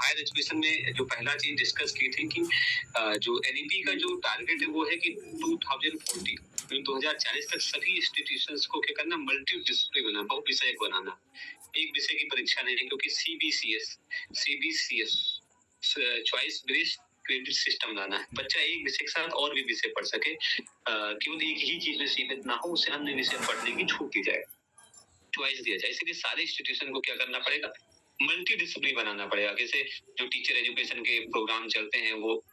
Higher education में जो पहला चीज डिस्कस की थी कि जो एनईपी का जो टारगेट है वो है कि 2040 तक सभी इंस्टीट्यूशंस को क्या करना, मल्टी डिसिप्लिन बनाना, बहु विषयक बनाना, एक विषय की परीक्षा नहीं है, क्योंकि CBCS choice based credit system लाना है। बच्चा एक विषय के साथ और भी विषय पढ़ सके, केवल एक ही चीज में सीमित ना हो, उसे अन्य विषय पढ़ने की छूट दी जाए, चॉइस दिया जाए। इसलिए सारे इंस्टीट्यूशन को क्या करना पड़ेगा, मल्टी डिसिप्लिन बनाना पड़ेगा। जैसे जो टीचर एजुकेशन के प्रोग्राम चलते हैं वो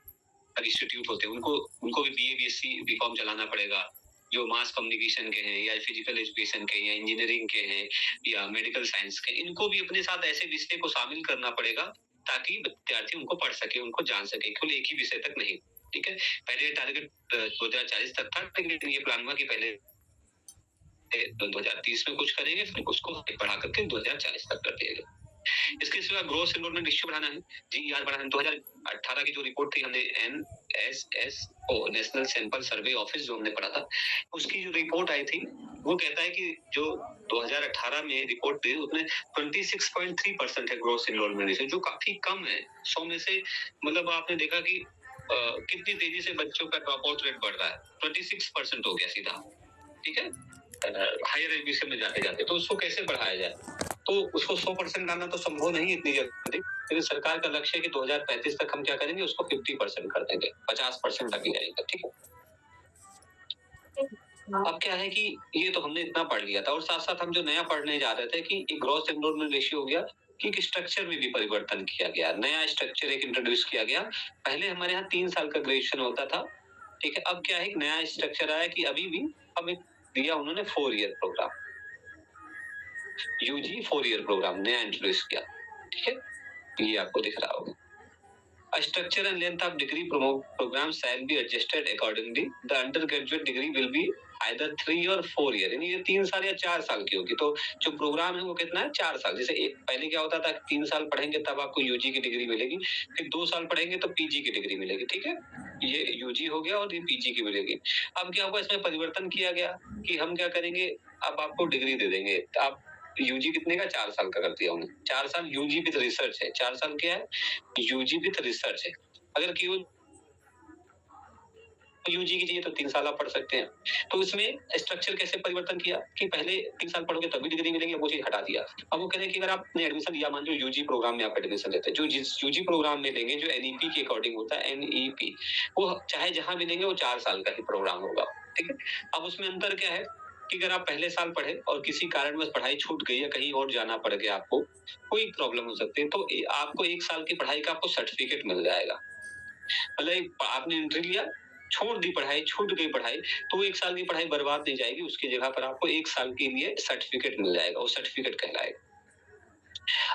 इंस्टीट्यूट होते हैं, उनको भी बीए बीएससी बीकॉम चलाना पड़ेगा। जो मास कम्युनिकेशन के हैं या फिजिकल एजुकेशन के या इंजीनियरिंग के हैं या मेडिकल साइंस के, इनको भी अपने साथ ऐसे विषय को शामिल करना पड़ेगा ताकि विद्यार्थी उनको पढ़ सके, उनको जान सके, केवल एक ही विषय तक नहीं। ठीक है, पहले टारगेट 2040 तक था, लेकिन ये प्लान हुआ कि पहले 2030 में कुछ करेंगे, फिर उसको बढ़ा करके 2040 तक कर देंगे। इसके सिवा ग्रोथ एनरोलमेंट रेशियो बढ़ाना है, जीईआर बढ़ाना है। 2018 की जो रिपोर्ट थी, हमने NSSO national sample survey office जो हमने पढ़ा था, उसकी जो रिपोर्ट आई थी वो कहता है कि जो 2018 में रिपोर्ट थी उसमें 26.3% है ग्रोथ एनरोलमेंट रेशियो, जो काफी कम है 100 में से। मतलब आपने देखा कि कितनी तेजी से बच्चों का ड्रॉप आउट रेट बढ़ रहा है, 26% हो गया सीधा। ठीक है, हायर एजुकेशन में जाते जाते, तो उसको कैसे बढ़ाया जाए? तो उसको 100% लाना तो संभव नहीं इतनी जल्दी, लेकिन सरकार का लक्ष्य है कि 2035 तक हम क्या करेंगे, उसको 50% कर देंगे, 50% तक ले जाएंगे। ठीक है, अब क्या है कि ये तो हमने इतना पढ़ लिया था, और साथ साथ हम जो नया पढ़ने जा रहे थे कि ग्रॉस एनरोलमेंट रेशियो हो गया कि एक स्ट्रक्चर में भी परिवर्तन किया गया, नया स्ट्रक्चर एक इंट्रोड्यूस किया गया। पहले हमारे यहाँ 3 साल का ग्रेजुएशन होता था। ठीक है, अब क्या है, एक नया स्ट्रक्चर आया कि अभी भी अब एक दिया उन्होंने 4 year programme, UG 4 year programme नया इंट्रोड्यूस किया। ठीक है, ये आपको दिख रहा होगा। Structure and length of degree program shall be adjusted accordingly. The undergraduate degree will be either 3 or 4 year, यानी ये 3 साल या 4 साल की होगी। तो जो प्रोग्राम है वो कितना है, 4 साल। जैसे पहले क्या होता था, 3 साल पढ़ेंगे तब आपको यूजी की डिग्री मिलेगी, फिर 2 साल पढ़ेंगे तो पीजी की डिग्री मिलेगी। ठीक है, ये यूजी हो गया और ये पीजी की मिलेगी। अब क्या हुआ, इसमें परिवर्तन किया गया कि हम क्या करेंगे, अब आपको डिग्री दे देंगे। आप यूजी कितने का, 4 साल का कर दिया हमने, 4 साल यूजी विद रिसर्च है। 4 साल क्या है, यूजी विद रिसर्च है। अगर केवल यूजी की चाहिए तो 3 साल आप पढ़ सकते हैं। तो इसमें स्ट्रक्चर कैसे परिवर्तन किया कि पहले 3 साल पढ़ोगे तभी डिग्री मिलेगी, वो चीज हटा दिया। अब वो कह रहे हैं कि अगर आपने एडमिशन लिया, मान लो यूजी प्रोग्राम में आप एडमिशन लेते हैं, जो यूजी प्रोग्राम में लेंगे, जो एनईपी के अकॉर्डिंग होता है, एनईपी, वो चाहे जहां भी लेंगे वो 4 साल का ही प्रोग्राम होगा। ठीक है, अब उसमें अंतर क्या है कि अगर आप पहले साल पढ़े और किसी कारणवश पढ़ाई छूट गई या कहीं और जाना पड़ गया, आपको कोई प्रॉब्लम हो सकती है, तो आपको 1 साल की पढ़ाई का आपको सर्टिफिकेट मिल जाएगा। मतलब आपने एंट्री लिया, छोड़ दी पढ़ाई, छूट गई पढ़ाई, तो 1 साल की पढ़ाई बर्बाद नहीं जाएगी, उसकी जगह पर आपको 1 साल के लिए सर्टिफिकेट मिल जाएगा, वो सर्टिफिकेट कहलाएगा।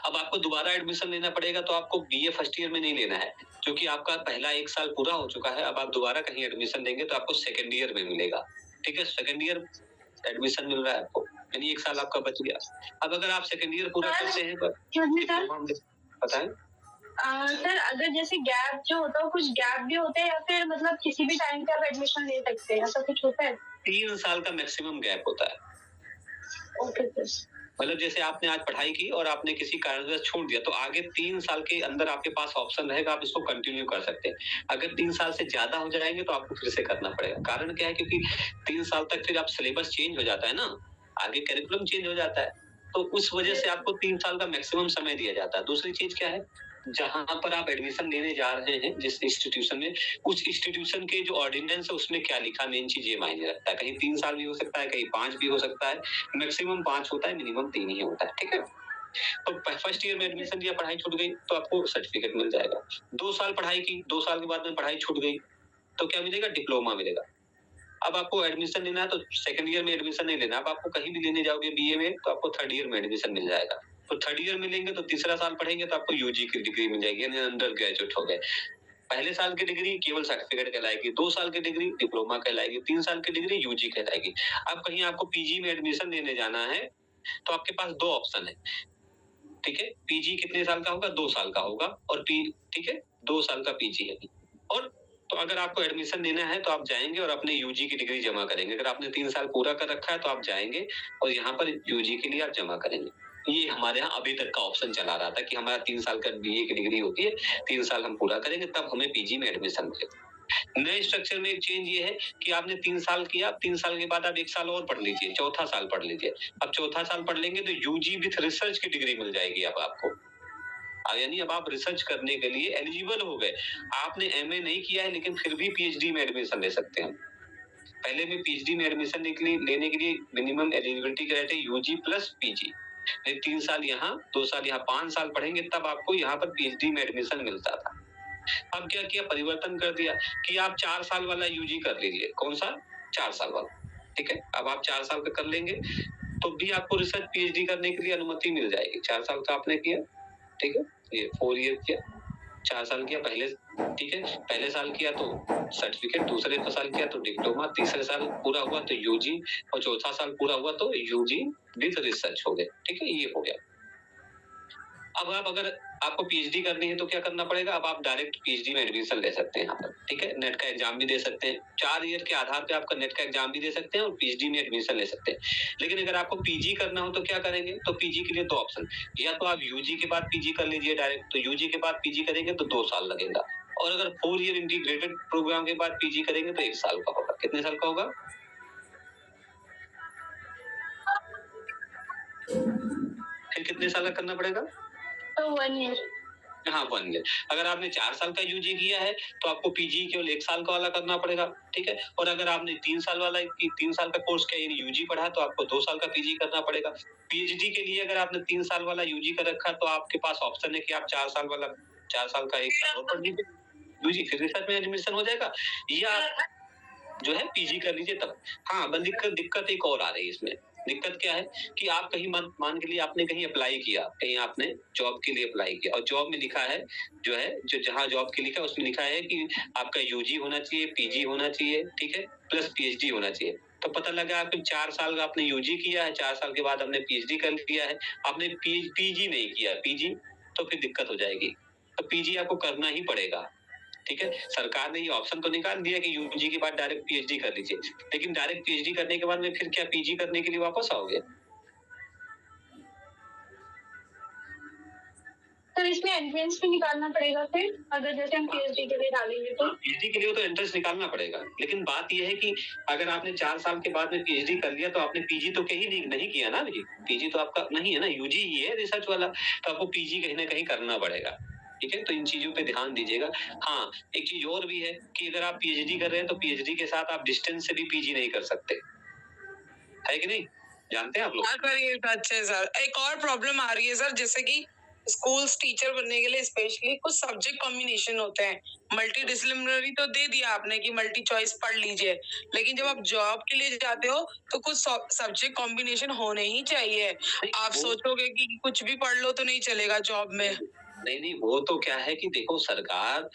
अब आपको दोबारा एडमिशन लेना पड़ेगा, तो आपको बीए फर्स्ट ईयर में नहीं लेना है, क्योंकि आपका पहला 1 साल पूरा हो चुका है। अब आप दोबारा कहीं एडमिशन लेंगे तो आपको सेकेंड ईयर में मिलेगा। ठीक है, सेकेंड ईयर एडमिशन मिल रहा है आपको, यानी 1 साल आपका बच गया। अब अगर आप सेकेंड ईयर पूरा करते हैं तो बताएं सर, अगर जैसे गैप जो होता है, कुछ गैप भी होते हैं या फिर मतलब किसी भी टाइम पे आप एडमिशन ले सकते हैं, ऐसा कुछ होता है? 3 साल का मैक्सिमम गैप होता है। Okay sir. मतलब जैसे आपने आज पढ़ाई की और आपने किसी कारणवश छोड़ दिया, तो आगे 3 साल के अंदर आपके पास ऑप्शन रहेगा, आप इसको कंटिन्यू कर सकते हैं। अगर 3 साल से ज्यादा हो जाएंगे तो आपको फिर से करना पड़ेगा। कारण क्या है, क्योंकि 3 साल तक फिर आप सिलेबस चेंज हो जाता है ना, आगे करिकुलम चेंज हो जाता है, तो उस वजह से आपको 3 साल का मैक्सिमम समय दिया जाता है। दूसरी चीज क्या है, जहां पर आप एडमिशन लेने जा रहे हैं, जिस इंस्टीट्यूशन में, उस इंस्टीट्यूशन के जो ऑर्डिनेंस है उसमें क्या लिखा, मेन चीज ये मायने रखता है। कहीं 3 साल भी हो सकता है, कहीं 5 भी हो सकता है, मैक्सिमम 5 होता है, मिनिमम 3 ही होता है। ठीक है, तो फर्स्ट ईयर में एडमिशन लिया, पढ़ाई छूट गई, तो आपको सर्टिफिकेट मिल जाएगा। 2 साल पढ़ाई की, 2 साल के बाद में पढ़ाई छूट गई, तो क्या मिलेगा, डिप्लोमा मिलेगा। अब आपको एडमिशन लेना है तो सेकंड ईयर में एडमिशन नहीं लेना, अब आपको कहीं भी लेने जाओगे बीए में, तो आपको थर्ड ईयर में एडमिशन मिल जाएगा। तो थर्ड ईयर में लेंगे तो तीसरा साल पढ़ेंगे तो आपको यूजी की डिग्री मिल जाएगी, यानी अंडर ग्रेजुएट हो गए। पहले साल की डिग्री केवल सर्टिफिकेट कहलाएगी, 2 साल की डिग्री डिप्लोमा कहलाएगी, 3 साल की डिग्री यूजी कहलाएगी। अब कहीं आपको पीजी में एडमिशन लेने जाना है तो आपके पास 2 ऑप्शन है। ठीक है, पीजी कितने साल का होगा, 2 साल का होगा, और ठीक है, 2 साल का पीजी है। और तो अगर आपको एडमिशन लेना है तो आप जाएंगे और अपने यूजी की डिग्री जमा करेंगे। अगर आपने 3 साल पूरा कर रखा है तो आप जाएंगे और यहाँ पर यूजी के लिए आप जमा करेंगे। ये हमारे यहाँ अभी तक का ऑप्शन चला रहा था कि हमारा 3 साल का बीए की डिग्री होती है, 3 साल हम पूरा करेंगे तब हमें पीजी में एडमिशन मिलेगा। नए स्ट्रक्चर में एक चेंज ये है कि आपने 3 साल किया, 3 साल के बाद आप 1 साल और पढ़ लीजिए, चौथा साल पढ़ लीजिए। अब चौथा साल पढ़ लेंगे तो यूजी विथ रिसर्च की डिग्री मिल जाएगी अब आपको। यानी अब आप रिसर्च करने के लिए एलिजिबल हो गए। आपने एमए नहीं किया है लेकिन फिर भी पीएचडी में एडमिशन ले सकते हैं। पहले भी पीएचडी में एडमिशन लेने के लिए minimum eligibility criteria UG plus PG. 3 साल यहाँ, 2 साल यहाँ, 5 साल पढ़ेंगे तब आपको यहाँ पर पीएचडी में एडमिशन मिलता था। अब क्या किया, परिवर्तन कर दिया कि आप 4 साल वाला यूजी कर लीजिए। कौन सा? 4 साल वाला। ठीक है, अब आप 4 साल का कर लेंगे तो भी आपको रिसर्च पीएचडी करने के लिए अनुमति मिल जाएगी। 4 साल का आपने किया, ठीक है, ये 4 ईयर किया, 4 साल किया पहले, ठीक है, पहले साल किया तो सर्टिफिकेट, दूसरे साल किया तो डिप्लोमा, तीसरे साल पूरा हुआ तो यूजी और चौथा साल पूरा हुआ तो यूजी विद रिसर्च हो गया। ठीक है, ये हो गया। अब आप अगर आपको पीएचडी करनी है तो क्या करना पड़ेगा, अब आप डायरेक्ट पीएचडी में एडमिशन ले सकते हैं यहाँ पर। ठीक है, नेट का एग्जाम भी दे सकते हैं, 4 ईयर के आधार पे आपका नेट का एग्जाम भी दे सकते हैं और पीएचडी में एडमिशन ले सकते हैं। लेकिन अगर आपको पीजी करना हो तो क्या करेंगे, तो पीजी के लिए 2 ऑप्शन, या तो आप यूजी के बाद पीजी कर लीजिए डायरेक्ट, तो यूजी के बाद पीजी करेंगे तो 2 साल लगेगा, और अगर 4 ईयर इंटीग्रेटेड प्रोग्राम के बाद पीजी करेंगे तो 1 साल का होगा। कितने साल का होगा? फिर कितने साल का करना पड़ेगा? तो 1 ईयर। हाँ, 1 ईयर। अगर आपने 4 साल का यूजी किया है तो आपको पीजी केवल 1 साल का वाला करना पड़ेगा। ठीक है, और अगर आपने 3 साल वाला 3 साल का कोर्स किया यानी यूजी पढ़ा तो आपको 2 साल का पीजी करना पड़ेगा। पीएचडी के लिए अगर आपने 3 साल वाला यूजी कर रखा तो आपके पास ऑप्शन है कि आप 4 साल वाला, 4 साल का 1 साल और पढ़ लीजिए यूजी, फिर रिसर्च में एडमिशन हो जाएगा, या जो है पीजी कर लीजिए तब। हाँ, बस दिक्कत एक और आ रही है इसमें। दिक्कत क्या है कि आप कहीं मान के लिए आपने कहीं अप्लाई किया, कहीं आपने जॉब के लिए अप्लाई किया और जॉब में लिखा है, जो है जो जहाँ जॉब के लिखा है उसमें लिखा है कि आपका यूजी होना चाहिए, पीजी होना चाहिए, ठीक है, प्लस पीएचडी होना चाहिए। तो पता लगा आपने 4 साल का आपने यूजी किया है, 4 साल के बाद आपने पीएचडी कर लिया है, आपने पीजी नहीं किया पीजी, तो फिर दिक्कत हो जाएगी। तो पीजी आपको करना ही पड़ेगा। ठीक है, सरकार ने ये ऑप्शन तो निकाल दिया कि यूजी के बाद डायरेक्ट पीएचडी कर लीजिए, लेकिन डायरेक्ट पीएचडी करने के बाद में फिर क्या पीजी करने के लिए वापस आओगे? तो इसमें एंट्रेंस भी निकालना पड़ेगा फिर, अगर जैसे हम पीएचडी के लिए डालेंगे तो? पीएचडी के लिए तो एंट्रेंस निकालना पड़ेगा, लेकिन बात यह है कि अगर आपने 4 साल के बाद में पीएचडी कर लिया तो आपने पीजी तो कहीं नहीं किया ना अभी, पीजी तो आपका नहीं है ना, यूजी ही है रिसर्च वाला, तो आपको पीजी कहीं ना कहीं करना पड़ेगा। ठीक है, तो इन चीजों पे ध्यान दीजिएगा। हाँ, एक चीज और भी है कि अगर आप पीएचडी कर रहे हैं तो पीएचडी के साथ आप डिस्टेंस से भी पीजी नहीं कर सकते, है कि नहीं? जानते हैं आप लोग? हाँ करिए, अच्छे सर। एक और प्रॉब्लम आ रही है सर, जैसे कि स्कूल्स टीचर बनने के लिए स्पेशली कुछ सब्जेक्ट कॉम्बिनेशन होते हैं। मल्टी डिसिप्लिनरी तो दे दिया आपने कि मल्टी चॉइस पढ़ लीजिए, लेकिन जब आप जॉब के लिए जाते हो तो कुछ सब्जेक्ट कॉम्बिनेशन होने ही चाहिए। आप सोचोगे कि कुछ भी पढ़ लो तो नहीं चलेगा जॉब में। नहीं, वो तो क्या है कि देखो सरकार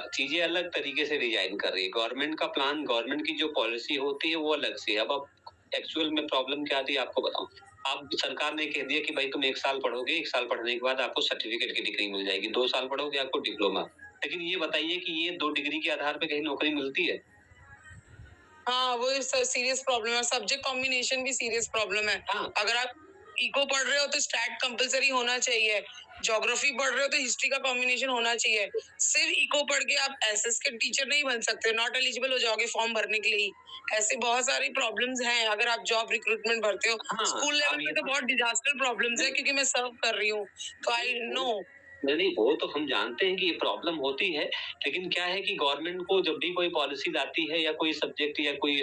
चीजें अलग तरीके से डिजाइन कर रही है। गवर्नमेंट का प्लान, गवर्नमेंट की जो पॉलिसी होती है वो अलग से है। अब एक्चुअल में प्रॉब्लम क्या आती है आपको बताऊं। आप सरकार ने कह दिया कि भाई तुम 1 साल पढ़ोगे, 1 साल पढ़ने के बाद आपको सर्टिफिकेट की डिग्री मिल जाएगी, 2 साल पढ़ोगे आपको डिप्लोमा। लेकिन ये बताइए कि ये 2 डिग्री के आधार पे कहीं नौकरी मिलती है? हाँ, वो सीरियस प्रॉब्लम है। सब्जेक्ट कॉम्बिनेशन भी सीरियस प्रॉब्लम है। हाँ। अगर आप इको पढ़ रहे हो तो स्टैट कंपलसरी होना चाहिए, ज्योग्राफी पढ़ रहे हो तो हिस्ट्री का कॉम्बिनेशन होना चाहिए। सिर्फ इको पढ़ के आप एसएस के टीचर नहीं बन सकते, नॉट एलिजिबल हो जाओगे फॉर्म भरने के लिए। ऐसे बहुत सारी प्रॉब्लम्स हैं अगर आप जॉब रिक्रूटमेंट भरते हो। हाँ, स्कूल लेवल पे तो बहुत डिजास्टर प्रॉब्लम्स है, क्योंकि मैं सर्व कर रही हूँ तो आई नो। नहीं, वो तो हम जानते हैं कि ये प्रॉब्लम होती है, लेकिन क्या है कि गवर्नमेंट को जब भी कोई पॉलिसी लाती है या कोई सब्जेक्ट या कोई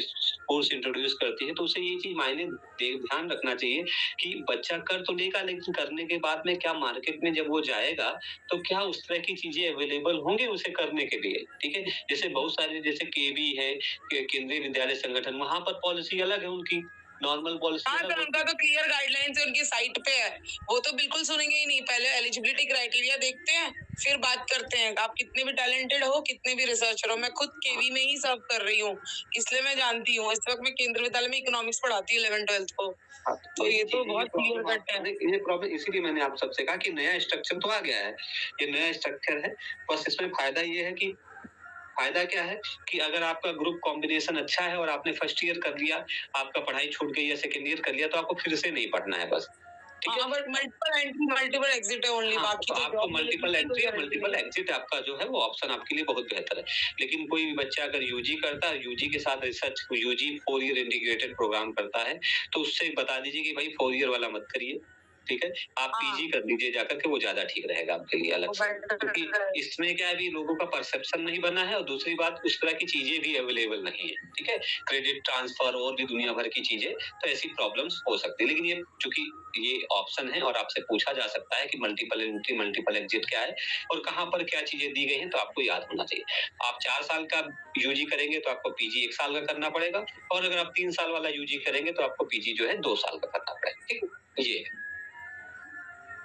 कोर्स इंट्रोड्यूस करती है तो उसे ये चीज ध्यान रखना चाहिए कि बच्चा कर तो लेगा, लेकिन करने के बाद में क्या मार्केट में जब वो जाएगा तो क्या उस तरह की चीजें अवेलेबल होंगी उसे करने के लिए। ठीक है, जैसे बहुत सारे जैसे केवी है, केंद्रीय विद्यालय संगठन, वहां पर पॉलिसी अलग है उनकी, नॉर्मल पॉलिसी हाँ अलग सर, उनका तो क्लियर गाइडलाइंस है उनकी साइट पे है। वो तो बिल्कुल सुनेंगे ही नहीं, पहले एलिजिबिलिटी क्राइटेरिया देखते हैं फिर बात करते हैं। आप कितने भी टैलेंटेड हो, कितने भी रिसर्चर हो, मैं खुद केवी में ही सर्व कर रही हूँ, इसलिए मैं जानती हूँ। इस वक्त मैं केंद्रीय विद्यालय में इकोनॉमिक्स पढ़ाती हूँ 11th-12th को। तो ये तो बहुत क्लियर कट है। ये प्रॉब्लम इसीलिए मैंने आप सबसे कहा कि नया स्ट्रक्चर तो आ गया है, ये नया स्ट्रक्चर है। बस इसमें फायदा ये है कि फायदा क्या है कि अगर आपका ग्रुप कॉम्बिनेशन अच्छा है और आपने फर्स्ट ईयर कर लिया, आपका पढ़ाई छूट गई या सेकेंड ईयर कर लिया तो आपको फिर से नहीं पढ़ना है बस। ठीक है। But multiple entry multiple exit है ओनली, हाँ, बाकी तो तो आपको जॉब मल्टीपल एंट्री और मल्टीपल एग्जिट आपका जो है वो ऑप्शन आपके लिए बहुत बेहतर है। लेकिन कोई भी बच्चा अगर यूजी करता है, यूजी के साथ research, UG 4 year integrated programme करता है, तो उससे बता दीजिए कि भाई 4 ईयर वाला मत करिए, ठीक है। आप पीजी कर लीजिए जाकर के, वो ज्यादा ठीक रहेगा आपके लिए अलग से, क्योंकि इसमें क्या है अभी लोगों का परसेप्शन नहीं बना है और दूसरी बात उस तरह की चीजें भी अवेलेबल नहीं है, ठीक है। क्रेडिट ट्रांसफर और भी दुनिया भर की चीजें, तो ऐसी प्रॉब्लम्स हो सकती है। लेकिन ये चूंकि ये ऑप्शन है और आपसे पूछा जा सकता है कि मल्टीपल एंट्री मल्टीपल एग्जिट क्या है और कहाँ पर क्या चीजें दी गई हैं, तो आपको याद होना चाहिए। आप 4 साल का यूजी करेंगे तो आपको पीजी 1 साल का करना पड़ेगा, और अगर आप 3 साल वाला यूजी करेंगे तो आपको पीजी जो है 2 साल का करना पड़ेगा, ठीक है। ये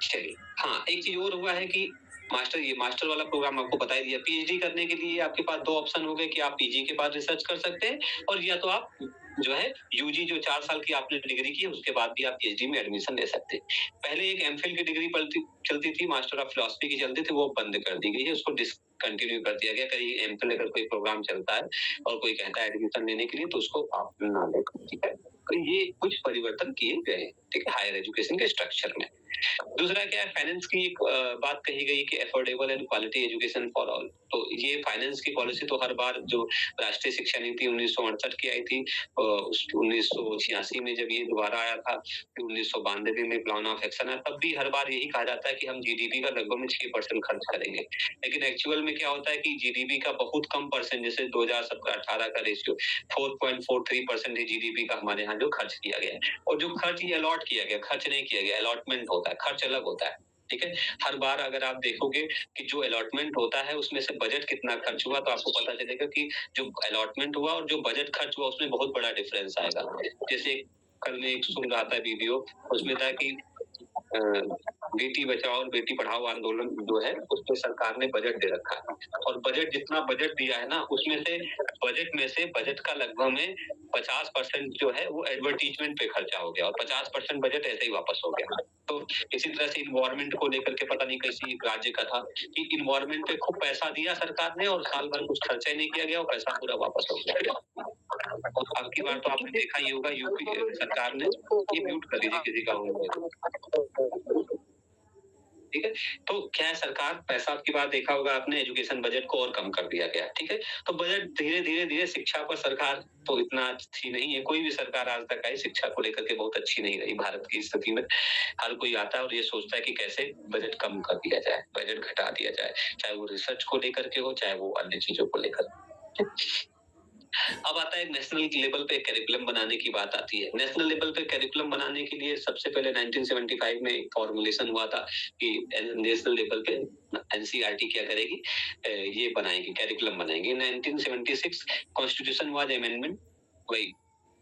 चलिए, हाँ, एक चीज और हुआ है कि मास्टर वाला प्रोग्राम आपको बता ही दिया। पीएचडी करने के लिए आपके पास 2 ऑप्शन हो गए कि आप पीजी के बाद रिसर्च कर सकते हैं, और या तो आप जो है यूजी जो 4 साल की आपने डिग्री की है उसके बाद भी आप पीएचडी में एडमिशन ले सकते हैं। पहले एक एमफिल की डिग्री चलती थी, मास्टर ऑफ फिलॉसफी की चलती थी, वो बंद कर दी गई है, उसको डिसकंटिन्यू कर दिया गया। कहीं एमफिल अगर कोई प्रोग्राम चलता है और कोई कहता है एडमिशन लेने के लिए, तो उसको आप ना लें, ठीक है। तो ये कुछ परिवर्तन किए गए हैं, ठीक है, हायर एजुकेशन के स्ट्रक्चर में। दूसरा क्या है, फाइनेंस की एक बात कही गई कि affordable and quality education for all. तो ये फाइनेंस की पॉलिसी तो हर बार जो राष्ट्रीय शिक्षा नीति 1968 की आई थी, 1986 में जब ये दोबारा आया था, 1992 में प्लान ऑफ एक्शन आया, तब भी हर बार यही कहा जाता है कि हम जीडीपी का लगभग में 6% खर्च करेंगे। लेकिन एक्चुअल में क्या होता है कि जीडीपी का बहुत कम परसेंट, जैसे 2017-18 का रेशियो 4.43% ही जीडीपी का हमारे यहाँ जो खर्च किया गया है। और जो खर्च ये अलॉट किया गया, खर्च नहीं किया गया, अलॉटमेंट होता है, खर्च अलग होता है, ठीक है। हर बार अगर आप देखोगे कि जो अलॉटमेंट होता है उसमें से बजट कितना खर्च हुआ, तो आपको पता चलेगा कि जो अलॉटमेंट हुआ और जो बजट खर्च हुआ उसमें बहुत बड़ा डिफरेंस आएगा। जैसे कल मैं एक सुन रहा था वीडियो, उसमें था कि बेटी बचाओ और बेटी पढ़ाओ आंदोलन जो है उसमें सरकार ने बजट दे रखा है, और बजट जितना बजट दिया है ना, उसमें से बजट का लगभग में 50% जो है वो एडवर्टीजमेंट पे खर्चा हो गया, और 50% बजट ऐसे ही वापस हो गया। तो इसी तरह से इन्वायरमेंट को लेकर के पता नहीं किसी राज्य का था कि इन्वायरमेंट पे खूब पैसा दिया सरकार ने और साल भर कुछ खर्चा ही नहीं किया गया और पैसा पूरा वापस हो गया। और अब की बार तो आपने देखा ही होगा, यूपी सरकार ने, ये म्यूट कर दीजिए किसी का हो, ठीक है। तो क्या है, सरकार पैसा, आपकी बात देखा होगा आपने, एजुकेशन बजट को और कम कर दिया गया, ठीक है। तो बजट धीरे शिक्षा पर सरकार तो इतना अच्छी नहीं है, कोई भी सरकार आज तक आई शिक्षा को लेकर के बहुत अच्छी नहीं रही भारत की स्थिति में। हर कोई आता है और ये सोचता है कि कैसे बजट कम कर दिया जाए, बजट घटा दिया जाए, चाहे वो रिसर्च को लेकर के हो, चाहे वो अन्य चीजों को लेकर। अब आता है नेशनल लेवल पे करिकुलम बनाने की बात आती है। नेशनल लेवल पे करिकुलम बनाने के लिए सबसे पहले 1975 में एक फॉर्मुलेशन हुआ था कि नेशनल लेवल पे एनसीईआरटी क्या करेगी, ये बनाएगी, करिकुलम बनाएगी। 1976 कॉन्स्टिट्यूशन वाज अमेंडमेंट, वही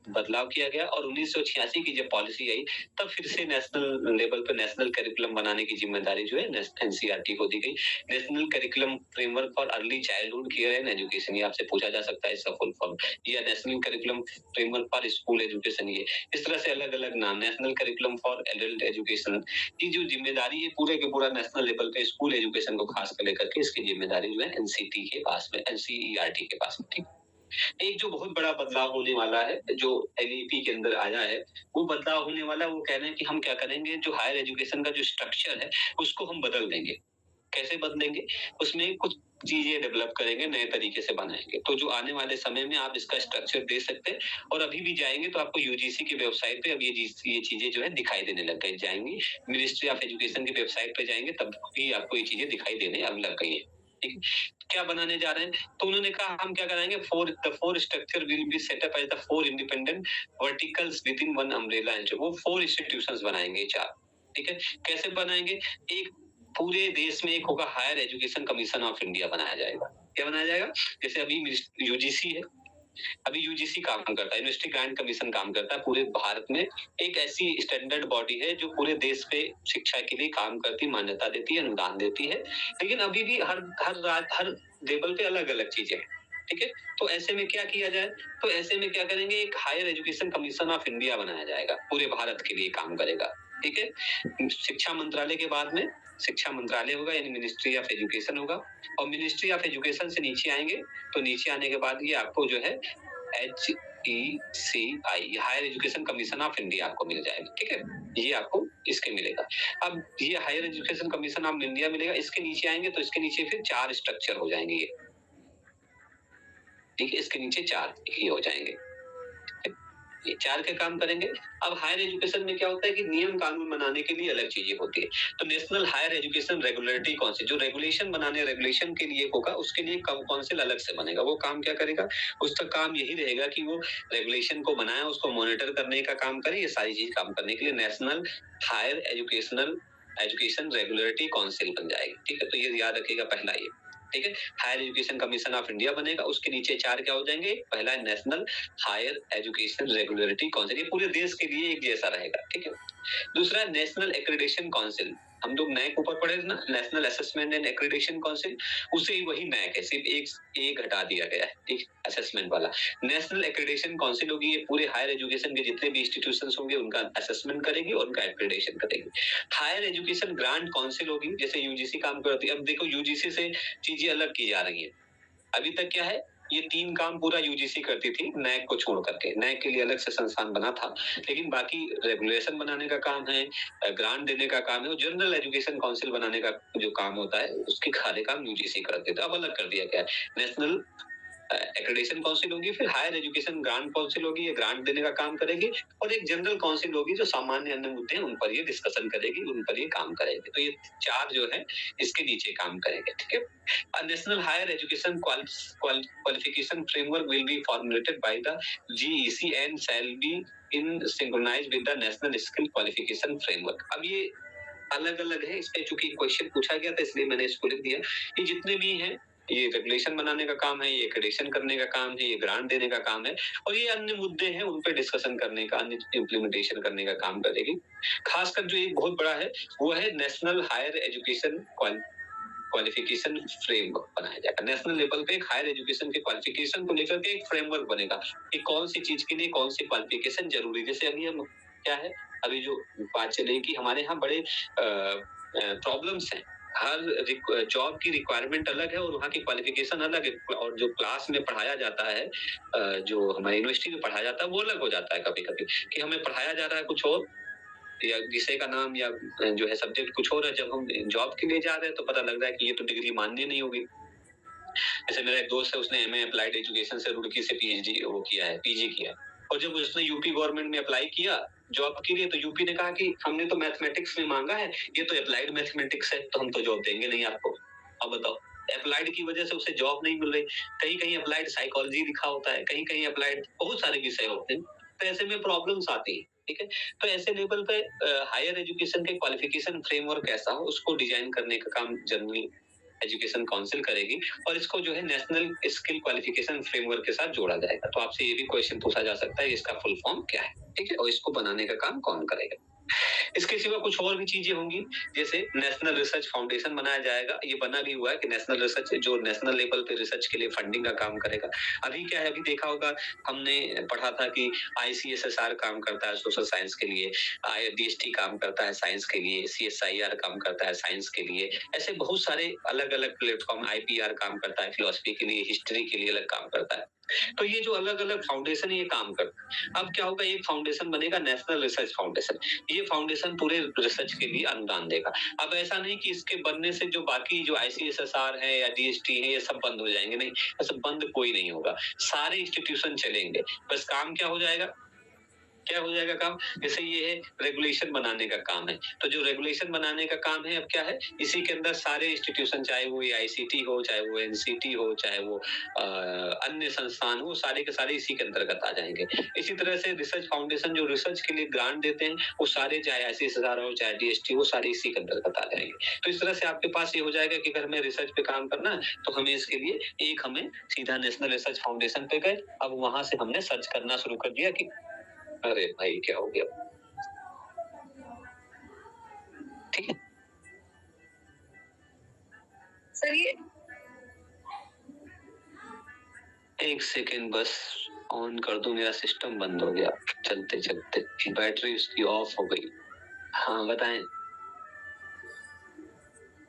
बदलाव किया गया, और 1986 की जब पॉलिसी आई तब फिर से नेशनल लेवल पे नेशनल करिकुलम बनाने की जिम्मेदारी जो है एनसीईआरटी को दी गई। National curriculum framework for early childhood care and education, ये आपसे पूछा जा सकता है इसका फुल फॉर्म, या national curriculum framework for school education, ये इस तरह से अलग अलग नाम। National curriculum for adult education की जो जिम्मेदारी है पूरे के पूरा नेशनल लेवल पे स्कूल एजुकेशन को खास कर लेकर के इसकी जिम्मेदारी जो है एनसीटी के पास में, एनसीईआरटी के पास में, ठीक। एक जो बहुत बड़ा बदलाव होने वाला है, जो एनईपी के अंदर आया है, वो बदलाव होने वाला है, वो कह रहे हैं कि हम क्या करेंगे, जो हायर एजुकेशन का जो स्ट्रक्चर है उसको हम बदल देंगे। कैसे बदलेंगे, उसमें कुछ चीजें डेवलप करेंगे, नए तरीके से बनाएंगे। तो जो आने वाले समय में आप इसका स्ट्रक्चर दे सकते हैं, और अभी भी जाएंगे तो आपको यूजीसी की वेबसाइट पे अब ये चीजें जो है दिखाई देने लग गई जाएंगी। मिनिस्ट्री ऑफ एजुकेशन की वेबसाइट पे जाएंगे तब भी आपको ये चीजें दिखाई देने अब लग गई है, ठीक। क्या बनाने जा रहे हैं, तो उन्होंने कहा हम क्या कराएंगे, four structure will be set up as the 4 independent verticals with in one umbrella, वो 4 इंस्टीट्यूशंस बनाएंगे, 4, ठीक है। कैसे बनाएंगे, एक पूरे देश में एक होगा higher education commission of India बनाया जाएगा। क्या बनाया जाएगा, जैसे अभी यूजीसी है, अभी यूजीसी काम करता है, यूनिवर्सिटी ग्रांट कमीशन काम करता है पूरे भारत में, एक ऐसी स्टैंडर्ड बॉडी है जो पूरे देश पे शिक्षा के लिए काम करती, मान्यता देती है, अनुदान देती है। लेकिन अभी भी हर लेवल पे अलग अलग चीजें हैं, ठीक है। तो ऐसे में क्या किया जाए, तो ऐसे में क्या करेंगे, एक higher education commission of India बनाया जाएगा, पूरे भारत के लिए काम करेगा, ठीक है। शिक्षा मंत्रालय के बाद में शिक्षा मंत्रालय होगा, यानी मिनिस्ट्री ऑफ एजुकेशन होगा, और मिनिस्ट्री ऑफ एजुकेशन से नीचे आएंगे, तो नीचे आने के बाद ये आपको जो है HECI, higher education commission of India आपको मिल जाएगा, ठीक है। ये आपको इसके मिलेगा। अब ये higher education commission of India मिलेगा, इसके नीचे आएंगे तो इसके नीचे फिर 4 स्ट्रक्चर हो जाएंगे ये, ठीक है, इसके नीचे 4 ये हो जाएंगे, ये 4 के काम करेंगे। अब हायर एजुकेशन में क्या होता है कि नियम कानून बनाने के लिए अलग चीजें होती है। तो national higher education regulatory council जो रेगुलेशन बनाने रेगुलेशन के लिए होगा, उसके लिए काउंसिल अलग से बनेगा। वो काम क्या करेगा, उसका काम यही रहेगा कि वो रेगुलेशन को बनाए, उसको मॉनिटर करने का काम करे, ये सारी चीज काम करने के लिए national higher education regulatory council बन जाएगी, ठीक है। तो ये याद रखिएगा, पहला ये, ठीक है। Higher education commission of India बनेगा, उसके नीचे 4 क्या हो जाएंगे, पहला है national higher education regulatory council, ये पूरे देश के लिए एक जैसा रहेगा, ठीक है। दूसरा नेशनल एक्रेडिटेशन काउंसिल, हम लोग नैक ऊपर पढ़े थे ना, national assessment and accreditation council, उसे ही वही नैक है, सिर्फ एक हटा दिया गया है, ठीक, असेसमेंट वाला। नेशनल एक्रेडिटेशन काउंसिल होगी, ये पूरे हायर एजुकेशन के जितने भी इंस्टीट्यूशंस होंगे उनका असेसमेंट करेगी और उनका एक्रेडिटेशन करेगी। हायर एजुकेशन ग्रांट काउंसिल होगी, जैसे यूजीसी काम करती है। अब देखो यूजीसी से चीजें अलग की जा रही है। अभी तक क्या है, ये 3 काम पूरा यूजीसी करती थी, नैक को छोड़ करके। नैक के लिए अलग से संस्थान बना था, लेकिन बाकी रेगुलेशन बनाने का काम है, ग्रांट देने का काम है, और जनरल एजुकेशन काउंसिल बनाने का जो काम होता है, उसके सारे काम यूजीसी करते थे। अब अलग कर दिया गया है, नेशनल एक्रेडिटेशन काउंसिल होगी, फिर हायर एजुकेशन ग्रांट काउंसिल होगी, ये ग्रांट देने का काम करेगी, और एक जनरल काउंसिल होगी जो सामान्य अन्य मुद्दे हैं उन पर ये डिस्कशन करेगी, उन पर ये काम करेगी। तो ये 4 जो है इसके नीचे काम करेंगे, ठीक है। National higher education qualification framework will be formulated by the GEC and shall be in synchronize with the national skill qualification framework. अब ये अलग अलग है, इस पे चूंकि क्वेश्चन पूछा गया था इसलिए मैंने इसको लिख दिया। ये जितने भी हैं, ये रेगुलेशन बनाने का काम है, ये एक्रेडिटेशन करने का काम है, ये ग्रांट देने का काम है, और ये अन्य मुद्दे हैं उन पे डिस्कशन करने का, अन्य इम्प्लीमेंटेशन करने का काम करेगी। खासकर जो एक बहुत बड़ा है वो है national higher education qualification framework बनाया जाएगा। नेशनल लेवल पे एक हायर एजुकेशन के क्वालिफिकेशन को लेकर के एक फ्रेमवर्क बनेगा कि कौन सी चीज के लिए कौन सी क्वालिफिकेशन जरूरी। जैसे अभी हम क्या है, अभी जो बात चले कि हमारे यहाँ बड़े प्रॉब्लम्स हैं, हर जॉब की रिक्वायरमेंट अलग है और वहाँ की क्वालिफिकेशन अलग है, और जो क्लास में पढ़ाया जाता है, जो हमारी यूनिवर्सिटी में पढ़ाया जाता है वो अलग हो जाता है कभी कभी, कि हमें पढ़ाया जा रहा है कुछ और, या विषय का नाम या जो है सब्जेक्ट कुछ और है, जब हम जॉब के लिए जा रहे हैं तो पता लग रहा है कि ये तो डिग्री मान्य नहीं होगी। जैसे मेरा एक दोस्त है, उसने एमए अप्लाइड एजुकेशन से रुड़की से पीएचडी वो किया है, पीजी किया है, और जब उसने यूपी गवर्नमेंट में अप्लाई किया जॉब के लिए, तो यूपी ने कहा कि हमने तो मैथमेटिक्स में मांगा है, ये तो अप्लाइड मैथमेटिक्स है, तो हम तो जॉब देंगे नहीं आपको। अब बताओ, अप्लाइड की वजह से उसे जॉब नहीं मिल रही, कहीं कहीं अप्लाइड साइकोलॉजी लिखा होता है, कहीं कहीं अप्लाइड बहुत सारे विषय होते हैं, तो ऐसे में प्रॉब्लम्स आती है, ठीक है। तो ऐसे लेवल पे हायर एजुकेशन के क्वालिफिकेशन फ्रेमवर्क कैसा हो उसको डिजाइन करने का काम जनरल एजुकेशन काउंसिल करेगी, और इसको जो है नेशनल स्किल क्वालिफिकेशन फ्रेमवर्क के साथ जोड़ा जाएगा। तो आपसे ये भी क्वेश्चन पूछा जा सकता है इसका फुल फॉर्म क्या है, ठीक है, और इसको बनाने का काम कौन करेगा। इसके सिवा कुछ और भी चीजें होंगी, जैसे नेशनल रिसर्च फाउंडेशन बनाया जाएगा। ये बना भी हुआ है कि नेशनल रिसर्च जो नेशनल लेवल पे रिसर्च के लिए फंडिंग का काम करेगा। अभी क्या है, अभी देखा होगा हमने पढ़ा था कि आईसीएसएसआर काम करता है सोशल साइंस के लिए, डीएसटी काम करता है साइंस के लिए, सीएसआईआर काम करता है साइंस के लिए, ऐसे बहुत सारे अलग अलग प्लेटफॉर्म, आईपीआर काम करता है फिलोसफी के लिए, हिस्ट्री के लिए अलग काम करता है। तो ये जो अलग अलग फाउंडेशन ये काम करता है। अब क्या होगा, एक फाउंडेशन बनेगा नेशनल रिसर्च फाउंडेशन, ये फाउंडेशन पूरे रिसर्च के लिए अनुदान देगा। अब ऐसा नहीं कि इसके बनने से जो बाकी जो आईसीएसएसआर है या डीएसटी है ये सब बंद हो जाएंगे, नहीं, ऐसा बंद कोई नहीं होगा, सारे इंस्टीट्यूशन चलेंगे। बस काम क्या हो जाएगा, क्या हो जाएगा काम, जैसे ये है रेगुलेशन बनाने का काम है, तो जो रेगुलेशन बनाने का काम है अब क्या है, इसी के अंदर सारे इंस्टीट्यूशन, चाहे वो आईसीटी हो, चाहे वो एनसीटी हो, चाहे वो अन्य संस्थान हो, सारे के सारे इसी के अंतर्गत आ जाएंगे। इसी तरह से रिसर्च फाउंडेशन जो रिसर्च के लिए ग्रांट देते हैं वो सारे, चाहे आईसीएसआर हो चाहे डीएसटी, वो सारे इसी के अंतर्गत आ जाएंगे। तो इस तरह से आपके पास ये हो जाएगा कि अगर हमें रिसर्च पे काम करना है तो हमें इसके लिए एक हमें सीधा नेशनल रिसर्च फाउंडेशन पे गए, अब वहां से हमने सर्च करना शुरू कर दिया कि अरे भाई क्या हो गया, ठीक है। सर ये एक सेकेंड बस ऑन कर दूं, मेरा सिस्टम बंद हो गया चलते चलते, बैटरी उसकी ऑफ हो गई। हाँ बताएं।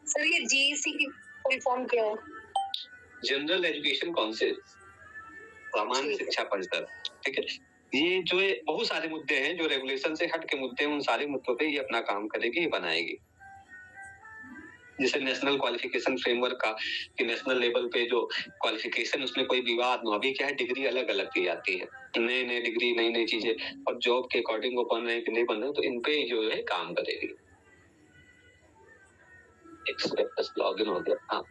सर ये जीईसी की फुल फॉर्म क्या है? जनरल एजुकेशन काउंसिल, सामान्य शिक्षा परिषद, ठीक है। ये जो है बहुत सारे मुद्दे हैं जो रेगुलेशन से हट के मुद्दे हैं, उन सारे मुद्दों पे ये अपना काम करेगी, ये बनाएगी। जैसे नेशनल क्वालिफिकेशन फ्रेमवर्क का कि नेशनल लेवल पे जो क्वालिफिकेशन उसमें कोई विवाद ना हो। अभी क्या है, डिग्री अलग अलग दी जाती है, नई नई डिग्री, नई नई चीजें, और जॉब के अकॉर्डिंग वो बन रहे हैं कि नहीं बन रहे हैं, तो इन पे जो है काम करेगी। लॉग इन हो गया। हाँ,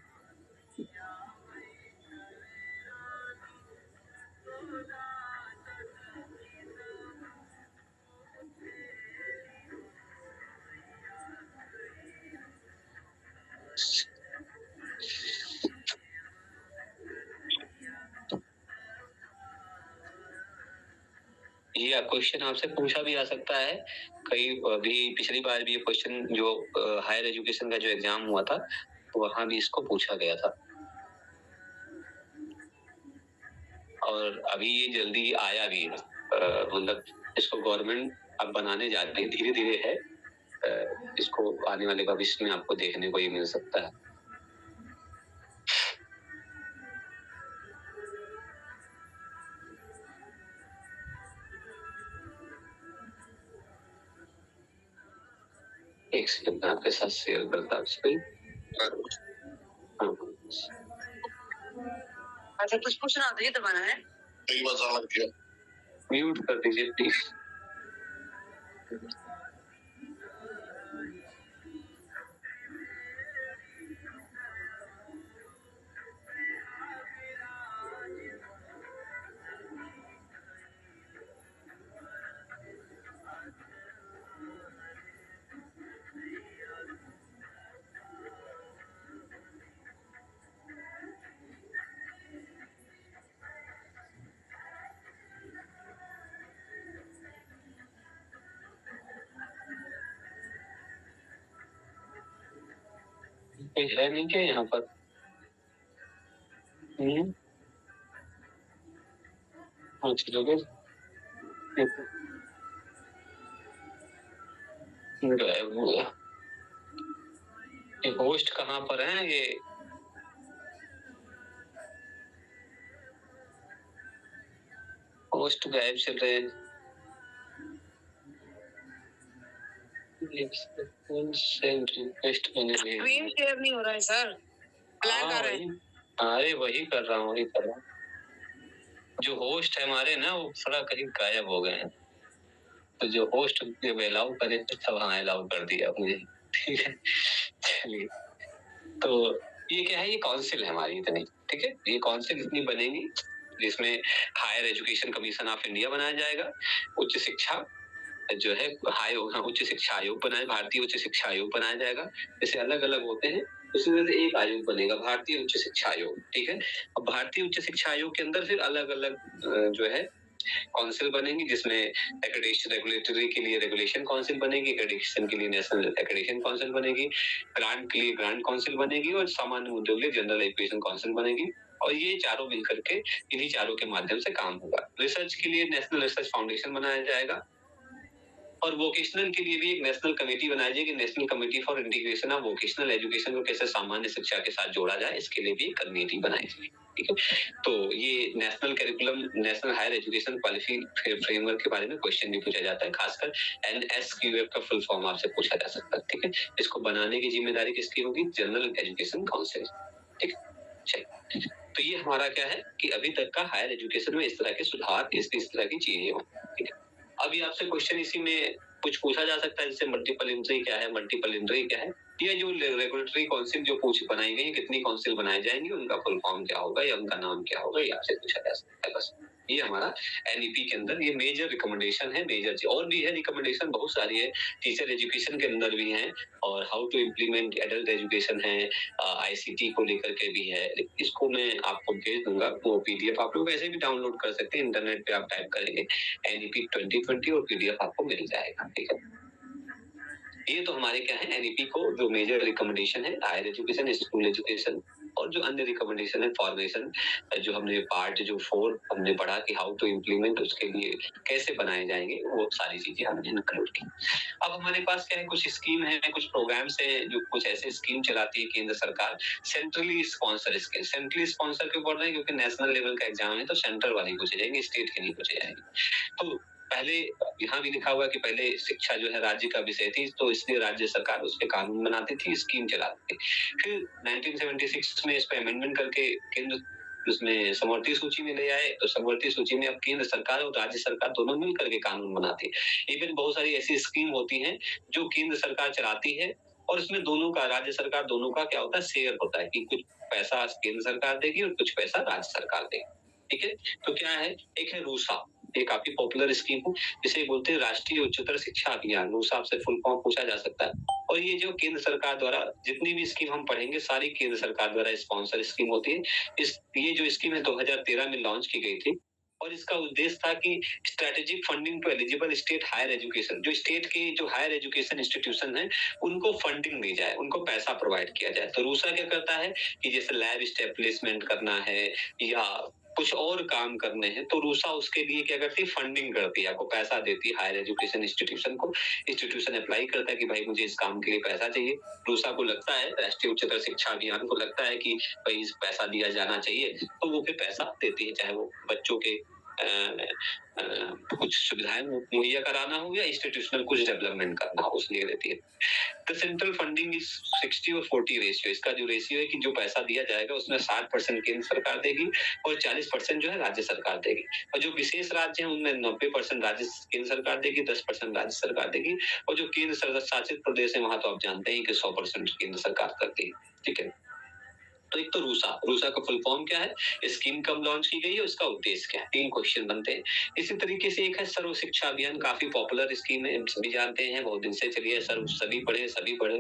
ये क्वेश्चन आपसे पूछा भी आ सकता है। कई अभी पिछली बार भी ये क्वेश्चन जो हायर एजुकेशन का जो एग्जाम हुआ था, तो वहां भी इसको पूछा गया था, और अभी ये जल्दी आया भी है। मतलब इसको गवर्नमेंट अब बनाने जा रही है, धीरे धीरे है। इसको आने वाले भविष्य में आपको देखने को ये मिल सकता है। एक सेकंड, मैं आपके साथ शेयर करता हूँ स्क्रीन। अच्छा, कुछ पूछना होता है तो दबाना है। म्यूट कर दीजिए प्लीज। कोई है नहीं क्या यहाँ पर? हाँ, चलोगे? गायब हो गया। ये होस्ट कहाँ पर है ये? होस्ट गायब चल रहे हैं। स्क्रीन शेयर नहीं हो रहा है सर, ब्लैंक आ रहा है। अरे वही कर रहा हूँ, जो होस्ट है हमारे ना, वो थोड़ा कहीं गायब हो गए हैं, तो जो होस्ट अलाउ करे सब हाँ अलाउ कर दिया मुझे। ठीक है, चलिए। तो ये क्या है, ये काउंसिल है हमारी इतनी, ठीक है। ये काउंसिल इतनी बनेगी जिसमें higher education commission of India बनाया जाएगा, उच्च शिक्षा जो है उच्च शिक्षा आयोग बनाया, भारतीय उच्च शिक्षा आयोग बनाया जाएगा। जैसे अलग अलग होते हैं, उसी तरह से एक आयोग बनेगा, भारतीय उच्च शिक्षा आयोग, ठीक है। अब भारतीय उच्च शिक्षा आयोग के अंदर फिर अलग अलग जो है काउंसिल बनेंगी, जिसमें एक्रेडिटेशन रेगुलेटरी के लिए रेगुलेशन काउंसिल बनेगी, एक्रेडिटेशन के लिए नेशनल एक्रेडिटेशन काउंसिल बनेगी, ग्रांट के लिए ग्रांट काउंसिल बनेगी, और सामान्य मुद्दों के लिए जनरल एजुकेशन काउंसिल बनेगी। और ये चारों मिलकर के इन्हीं चारों के माध्यम से काम होगा। रिसर्च के लिए नेशनल रिसर्च फाउंडेशन बनाया जाएगा, और वोकेशनल के लिए भी एक नेशनल कमेटी बनाई जाएगी, national committee for integration of vocational education को कैसे सामान्य शिक्षा के साथ जोड़ा जाए, इसके लिए भी एक कमेटी बनाई जाएगी, ठीक है। तो ये national curriculum, national higher education policy framework के बारे में क्वेश्चन भी पूछा जाता है, खासकर NSQF का फुल फॉर्म आपसे पूछा जा सकता है, ठीक है। इसको बनाने की जिम्मेदारी किसकी होगी? जनरल एजुकेशन काउंसिल, ठीक है। तो ये हमारा क्या है कि अभी तक का हायर एजुकेशन में इस तरह के सुधार, इस तरह की चीजें हो, ठीक है। अभी आपसे क्वेश्चन इसी में कुछ पूछा जा सकता है, जैसे मल्टीपल एंट्री क्या है, मल्टीपल एंट्री क्या है, या जो रेगुलेटरी काउंसिल जो बनाई गई है, कितनी काउंसिल बनाए जाएंगे, उनका फुल फॉर्म क्या होगा या उनका नाम क्या होगा, ये आपसे पूछा जा सकता है। बस ये हमारा NEP के अंदर ये मेजर रिकमेंडेशन है, मेजर और भी है रिकमेंडेशन बहुत सारी है, टीचर एजुकेशन के अंदर भी है, और how to implement adult education है, ICT को लेकर के भी है। इसको मैं आपको भेज दूंगा, वो PDF आप लोग वैसे भी डाउनलोड कर सकते हैं, इंटरनेट पे आप टाइप करेंगे NEP 2020 और PDF आपको मिल जाएगा, ठीक है। ये तो हमारे क्या है NEP को जो मेजर रिकमेंडेशन है हायर एजुकेशन, स्कूल एजुकेशन और जो अन्य रिकमेंडेशन है फॉर्मेशन, जो हमने पार्ट जो 4 हमने पढ़ा कि हाउ टू इम्प्लीमेंट, उसके लिए कैसे बनाए जाएंगे, वो सारी चीजें हमने इंक्लूड की। अब हमारे पास क्या है, कुछ स्कीम है, कुछ प्रोग्राम्स है, जो कुछ ऐसे स्कीम चलाती है केंद्र सरकार, centrally sponsor scheme. Centrally sponsor क्यों पढ़ रहे हैं, क्योंकि नेशनल लेवल का एग्जाम है तो सेंट्रल वाली पूछे जाएंगे, स्टेट के नहीं पूछे जाएंगे। तो पहले यहाँ भी लिखा हुआ है कि पहले शिक्षा जो है राज्य का विषय थी, तो इसलिए राज्य सरकार उस पे कानून बनाती थी, स्कीम चलाती थी। फिर 1976 में इस पे अमेंडमेंट करके केंद्र उसमें समवर्ती सूची में ले आए, तो समवर्ती सूची में अब केंद्र सरकार और राज्य सरकार दोनों मिल करके कानून बनाती है। इवन बहुत सारी ऐसी स्कीम होती हैं जो केंद्र सरकार चलाती है, और इसमें दोनों का, राज्य सरकार दोनों का क्या होता है, शेयर होता है कि कुछ पैसा केंद्र सरकार देगी और कुछ पैसा राज्य सरकार देगी। ठीक है, तो क्या है, एक है रूसा, ये काफी पॉपुलर स्कीम है, जिसे बोलते हैं राष्ट्रीय उच्चतर शिक्षा अभियान। रूसा आपसे फुल फॉर्म पूछा जा सकता है। और ये जो केंद्र सरकार द्वारा जितनी भी स्कीम हम पढ़ेंगे, सारी केंद्र सरकार द्वारा स्पॉन्सर स्कीम होती है। ये जो स्कीम है 2013 में लॉन्च की गई थी, और इसका उद्देश्य था कि strategic funding to eligible state higher education, जो स्टेट के जो हायर एजुकेशन इंस्टीट्यूशन है उनको फंडिंग दी जाए, उनको पैसा प्रोवाइड किया जाए। तो रूसा क्या करता है कि जैसे लैब स्टेब्लिशमेंट करना है या कुछ और काम करने हैं, तो रूसा उसके लिए क्या करती है, फंडिंग करती है, आपको पैसा देती है हायर एजुकेशन इंस्टीट्यूशन को। इंस्टीट्यूशन अप्लाई करता है कि भाई मुझे इस काम के लिए पैसा चाहिए। रूसा को लगता है, राष्ट्रीय उच्चतर शिक्षा अभियान को लगता है कि भाई इस पैसा दिया जाना चाहिए, तो वो फिर पैसा देती है, चाहे वो बच्चों के कुछ सुविधाएं मुहैया कराना हो या इंस्टीट्यूशनल कुछ डेवलपमेंट करना हो, उसलिए देती है। द सेंट्रल फंडिंग इज 60 और 40 रेशियो। इसका जो रेशियो है कि जो पैसा दिया जाएगा उसमें 60% केंद्र सरकार देगी और 40% जो है राज्य सरकार देगी। और जो विशेष राज्य है उनमें 90% राज्य केंद्र सरकार देगी, 10% राज्य सरकार देगी। और जो केंद्र शासित प्रदेश है वहां तो आप जानते हैं कि 100% केंद्र सरकार करती है। ठीक है, तो एक तो रूसा का फुल फॉर्म क्या है, स्कीम कब लॉन्च की गई है, उसका उद्देश्य क्या है, 3 क्वेश्चन बनते हैं। इसी तरीके से एक है सर्व शिक्षा अभियान, काफी पॉपुलर स्कीम है, सभी जानते हैं, बहुत दिन से चली है, सभी पढ़े।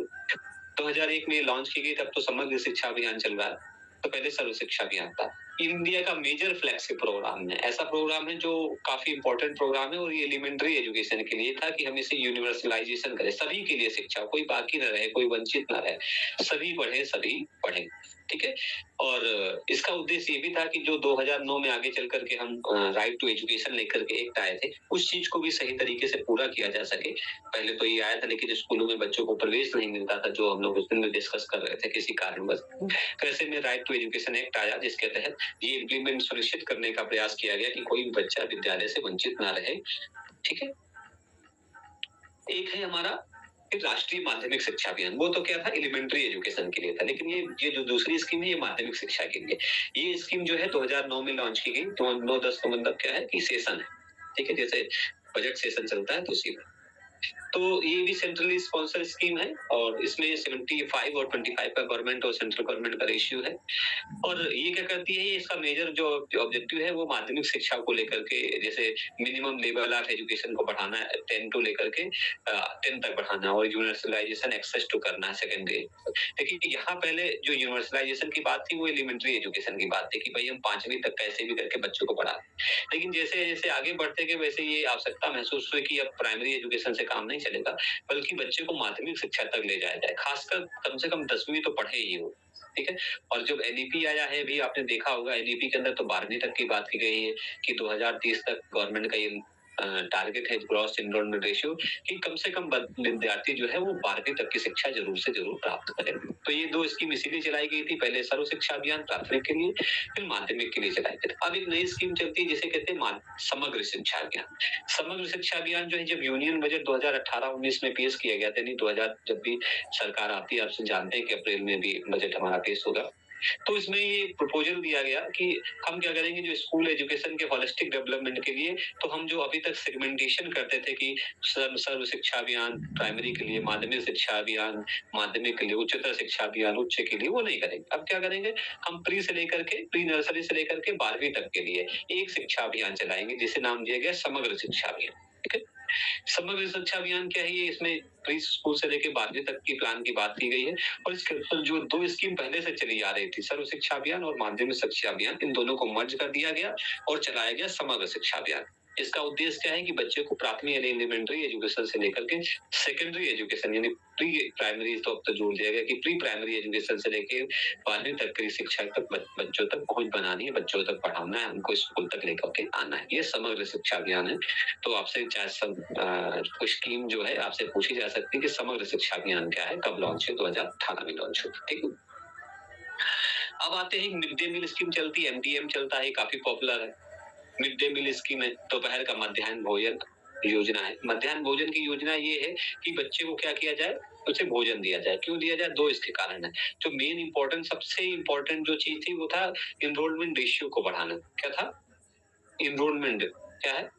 2001 में लॉन्च की गई, तब तो समग्र शिक्षा अभियान चल रहा है, तो पहले सर्व शिक्षा अभियान था। इंडिया का मेजर फ्लैगशिप प्रोग्राम है, ऐसा प्रोग्राम है जो काफी इंपॉर्टेंट प्रोग्राम है, और ये एलिमेंट्री एजुकेशन के लिए था कि हम इसे यूनिवर्सलाइजेशन करें, सभी के लिए शिक्षा, कोई बाकी न रहे, कोई वंचित न रहे, सभी पढ़े। ठीक है, और इसका उद्देश्य ये भी था कि जो 2009 में आगे चल करके हम राइट टू एजुकेशन लेकर के एक्ट आए थे, उस चीज को भी सही तरीके से पूरा किया जा सके। पहले तो ये आया था, लेकिन स्कूलों में बच्चों को प्रवेश नहीं मिलता था, जो हम लोग उस दिन में डिस्कस कर रहे थे किसी कारणवश। तो ऐसे में राइट टू एजुकेशन एक्ट आया, जिसके तहत ये इम्प्लीमेंट सुनिश्चित करने का प्रयास किया गया कि कोई भी बच्चा विद्यालय से वंचित ना रहे। ठीक है, एक है हमारा राष्ट्रीय माध्यमिक शिक्षा अभियान, वो तो क्या था, एलिमेंट्री एजुकेशन के लिए था, लेकिन ये जो दूसरी स्कीम है ये माध्यमिक शिक्षा के लिए। ये स्कीम जो है 2009 में लॉन्च की गई। तो 9-10 का मतलब क्या है कि सेशन है, ठीक है, जैसे बजट सेशन चलता है तो उसी में। तो ये भी सेंट्रली स्पॉन्सर स्कीम है, और इसमें 75 और 25 का गवर्नमेंट और सेंट्रल गवर्नमेंट का रेशियो है। और ये क्या करती है, इसका मेजर जो ऑब्जेक्टिव है वो माध्यमिक शिक्षा को लेकर के, जैसे मिनिमम लेवल ऑफ एजुकेशन को बढ़ाना है, 10 टू लेकर के 10 तक बढ़ाना, और यूनिवर्सलाइजेशन एक्सेस टू करना है सेकेंडरी। देखिए यहाँ पहले जो यूनिवर्सलाइजेशन की बात थी वो एलिमेंट्री एजुकेशन की बात थी कि भाई हम 5वीं तक कैसे भी करके बच्चों को पढ़ा, लेकिन जैसे जैसे आगे बढ़ते गए वैसे ये आवश्यकता महसूस हुई कि अब प्राइमरी एजुकेशन से काम नहीं चलेगा, बल्कि बच्चे को माध्यमिक शिक्षा तक ले जाया जाए, खासकर कम से कम 10वीं तो पढ़े ही हो। ठीक है, और जब एनईपी आया है, भी आपने देखा होगा, एनईपी के अंदर तो 12वीं तक की बात की गई है कि 2030 तक गवर्नमेंट का ये टारगेट है, ग्रॉस एनरोलमेंट रेशियो, कि कम से कम विद्यार्थी जो है वो 12वीं तक की शिक्षा जरूर से जरूर प्राप्त करें। तो ये 2 स्कीम इसीलिए चलाई गई थी, पहले सर्व शिक्षा अभियान प्राथमिक के लिए, फिर माध्यमिक के लिए चलाई गई। अब एक नई स्कीम चलती है जिसे कहते हैं समग्र शिक्षा अभियान। समग्र शिक्षा अभियान जो है, जब यूनियन बजट 2018-19 में पेश किया गया था, नहीं 2000 जब भी सरकार आती है, आपसे जानते हैं कि अप्रैल में भी बजट हमारा पेश होगा, तो इसमें ये प्रपोजल दिया गया कि हम क्या करेंगे, जो स्कूल एजुकेशन के होलिस्टिक डेवलपमेंट के लिए, तो हम जो अभी तक सेगमेंटेशन करते थे कि सर्व शिक्षा अभियान प्राइमरी के लिए, माध्यमिक शिक्षा अभियान माध्यमिक के लिए, उच्चतर शिक्षा अभियान उच्च के लिए, वो नहीं करेंगे। अब क्या करेंगे, हम प्री नर्सरी से लेकर के 12वीं तक के लिए एक शिक्षा अभियान चलाएंगे, जिसे नाम दिया गया समग्र शिक्षा अभियान। ठीक है, समग्र शिक्षा अभियान क्या है, ये इसमें प्री स्कूल से लेकर 12वीं तक की प्लान की बात की गई है, और इसके जो 2 स्कीम पहले से चली आ रही थी, सर्व शिक्षा अभियान और माध्यमिक शिक्षा अभियान, इन दोनों को मर्ज कर दिया गया और चलाया गया समग्र शिक्षा अभियान। इसका उद्देश्य क्या है कि बच्चे को प्राथमिक यानी एलिमेंट्री एजुकेशन से लेकर के सेकेंडरी एजुकेशन यानी प्री प्राइमरी, तो अब तो जोड़ दिया गया कि प्री प्राइमरी एजुकेशन से लेके 12वीं तक की शिक्षा तक बच्चों तक पहुंच बनानी है, बच्चों तक पढ़ाना है, उनको स्कूल तक लेकर के आना है। ये समग्र शिक्षा अभियान है। तो आपसे कुछ स्कीम जो है आपसे पूछी जा सकती है कि समग्र शिक्षा अभियान क्या है, कब लॉन्च है, 2018 में लॉन्च हुआ। ठीक है, अब आते हैं मिड डे मील स्कीम चलती है, MDM चलता है, काफी पॉपुलर है। मिड डे मील स्कीम है, दोपहर का मध्याह्न भोजन योजना है। मध्याह्न भोजन की योजना ये है कि बच्चे को क्या किया जाए, उसे भोजन दिया जाए। क्यों दिया जाए, दो इसके कारण है। जो मेन इंपॉर्टेंट, सबसे इंपॉर्टेंट जो चीज थी वो था इनरोलमेंट रेशियो को बढ़ाना। क्या था, इनरोलमेंट क्या है,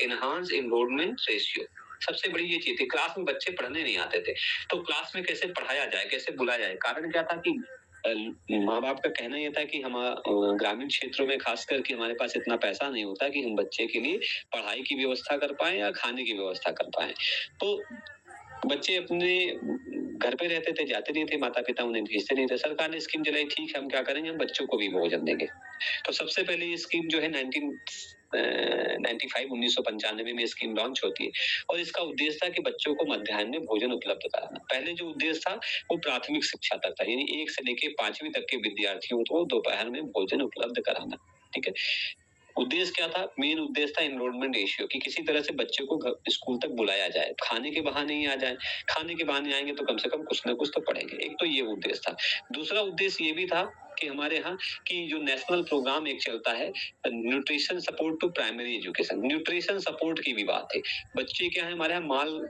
एनहांस इनरोलमेंट रेशियो। सबसे बड़ी ये चीज थी। क्लास में बच्चे पढ़ने नहीं आते थे, तो क्लास में कैसे पढ़ाया जाए, कैसे बुलाया जाए। कारण क्या था कि माँ बाप का कहना यह था कि हम ग्रामीण क्षेत्रों में खास करके हमारे पास इतना पैसा नहीं होता कि हम बच्चे के लिए पढ़ाई की व्यवस्था कर पाए या खाने की व्यवस्था कर पाए। तो बच्चे अपने घर पे रहते थे, जाते नहीं थे, माता पिता उन्हें भेजते नहीं थे। सरकार ने स्कीम चलाई, ठीक है हम क्या करेंगे, हम बच्चों को भी भोजन देंगे। तो सबसे पहले ये स्कीम जो है 1995 में स्कीम लॉन्च होती है और इसका उद्देश्य था कि बच्चों को मध्याह्न में भोजन उपलब्ध कराना। पहले जो उद्देश्य था वो प्राथमिक शिक्षा तक था, यानी 1 से लेके 5वीं तक के विद्यार्थियों को दोपहर में भोजन उपलब्ध कराना। ठीक है, उद्देश्य क्या था, मेन उद्देश्य था एनरोलमेंट रेशियो, कि किसी तरह से बच्चे को स्कूल तक बुलाया जाए, खाने के बहाने ही आ जाए। खाने के बहाने आएंगे तो कम से कम कुछ ना कुछ तो पढ़ेंगे। एक तो ये उद्देश्य था। दूसरा उद्देश्य ये भी था कि हमारे यहाँ की जो नेशनल प्रोग्राम एक चलता है, nutrition support to primary education, nutrition support की भी बात है। बच्चे क्या है, हमारे यहाँ माल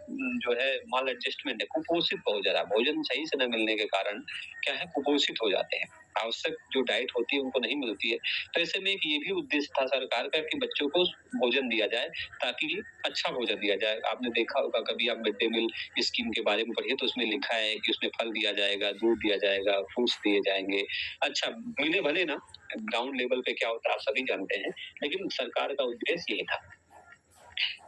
एडजस्टमेंट है, कुपोषित बहुत ज्यादा, भोजन सही से न मिलने के कारण क्या है, कुपोषित हो जाते हैं, आवश्यक जो डाइट होती है उनको नहीं मिलती है। तो ऐसे में एक ये भी उद्देश्य था सरकार का कि बच्चों को भोजन दिया जाए, ताकि अच्छा भोजन दिया जाए। आपने देखा होगा, कभी आप मिड डे मील स्कीम के बारे में पढ़िए तो उसमें लिखा है कि उसमें फल दिया जाएगा, दूध दिया जाएगा, फ्रूट्स दिए जाएंगे। अच्छा मिले भले ना, ग्राउंड लेवल पे क्या होता है आप सभी जानते हैं, लेकिन सरकार का उद्देश्य ये था।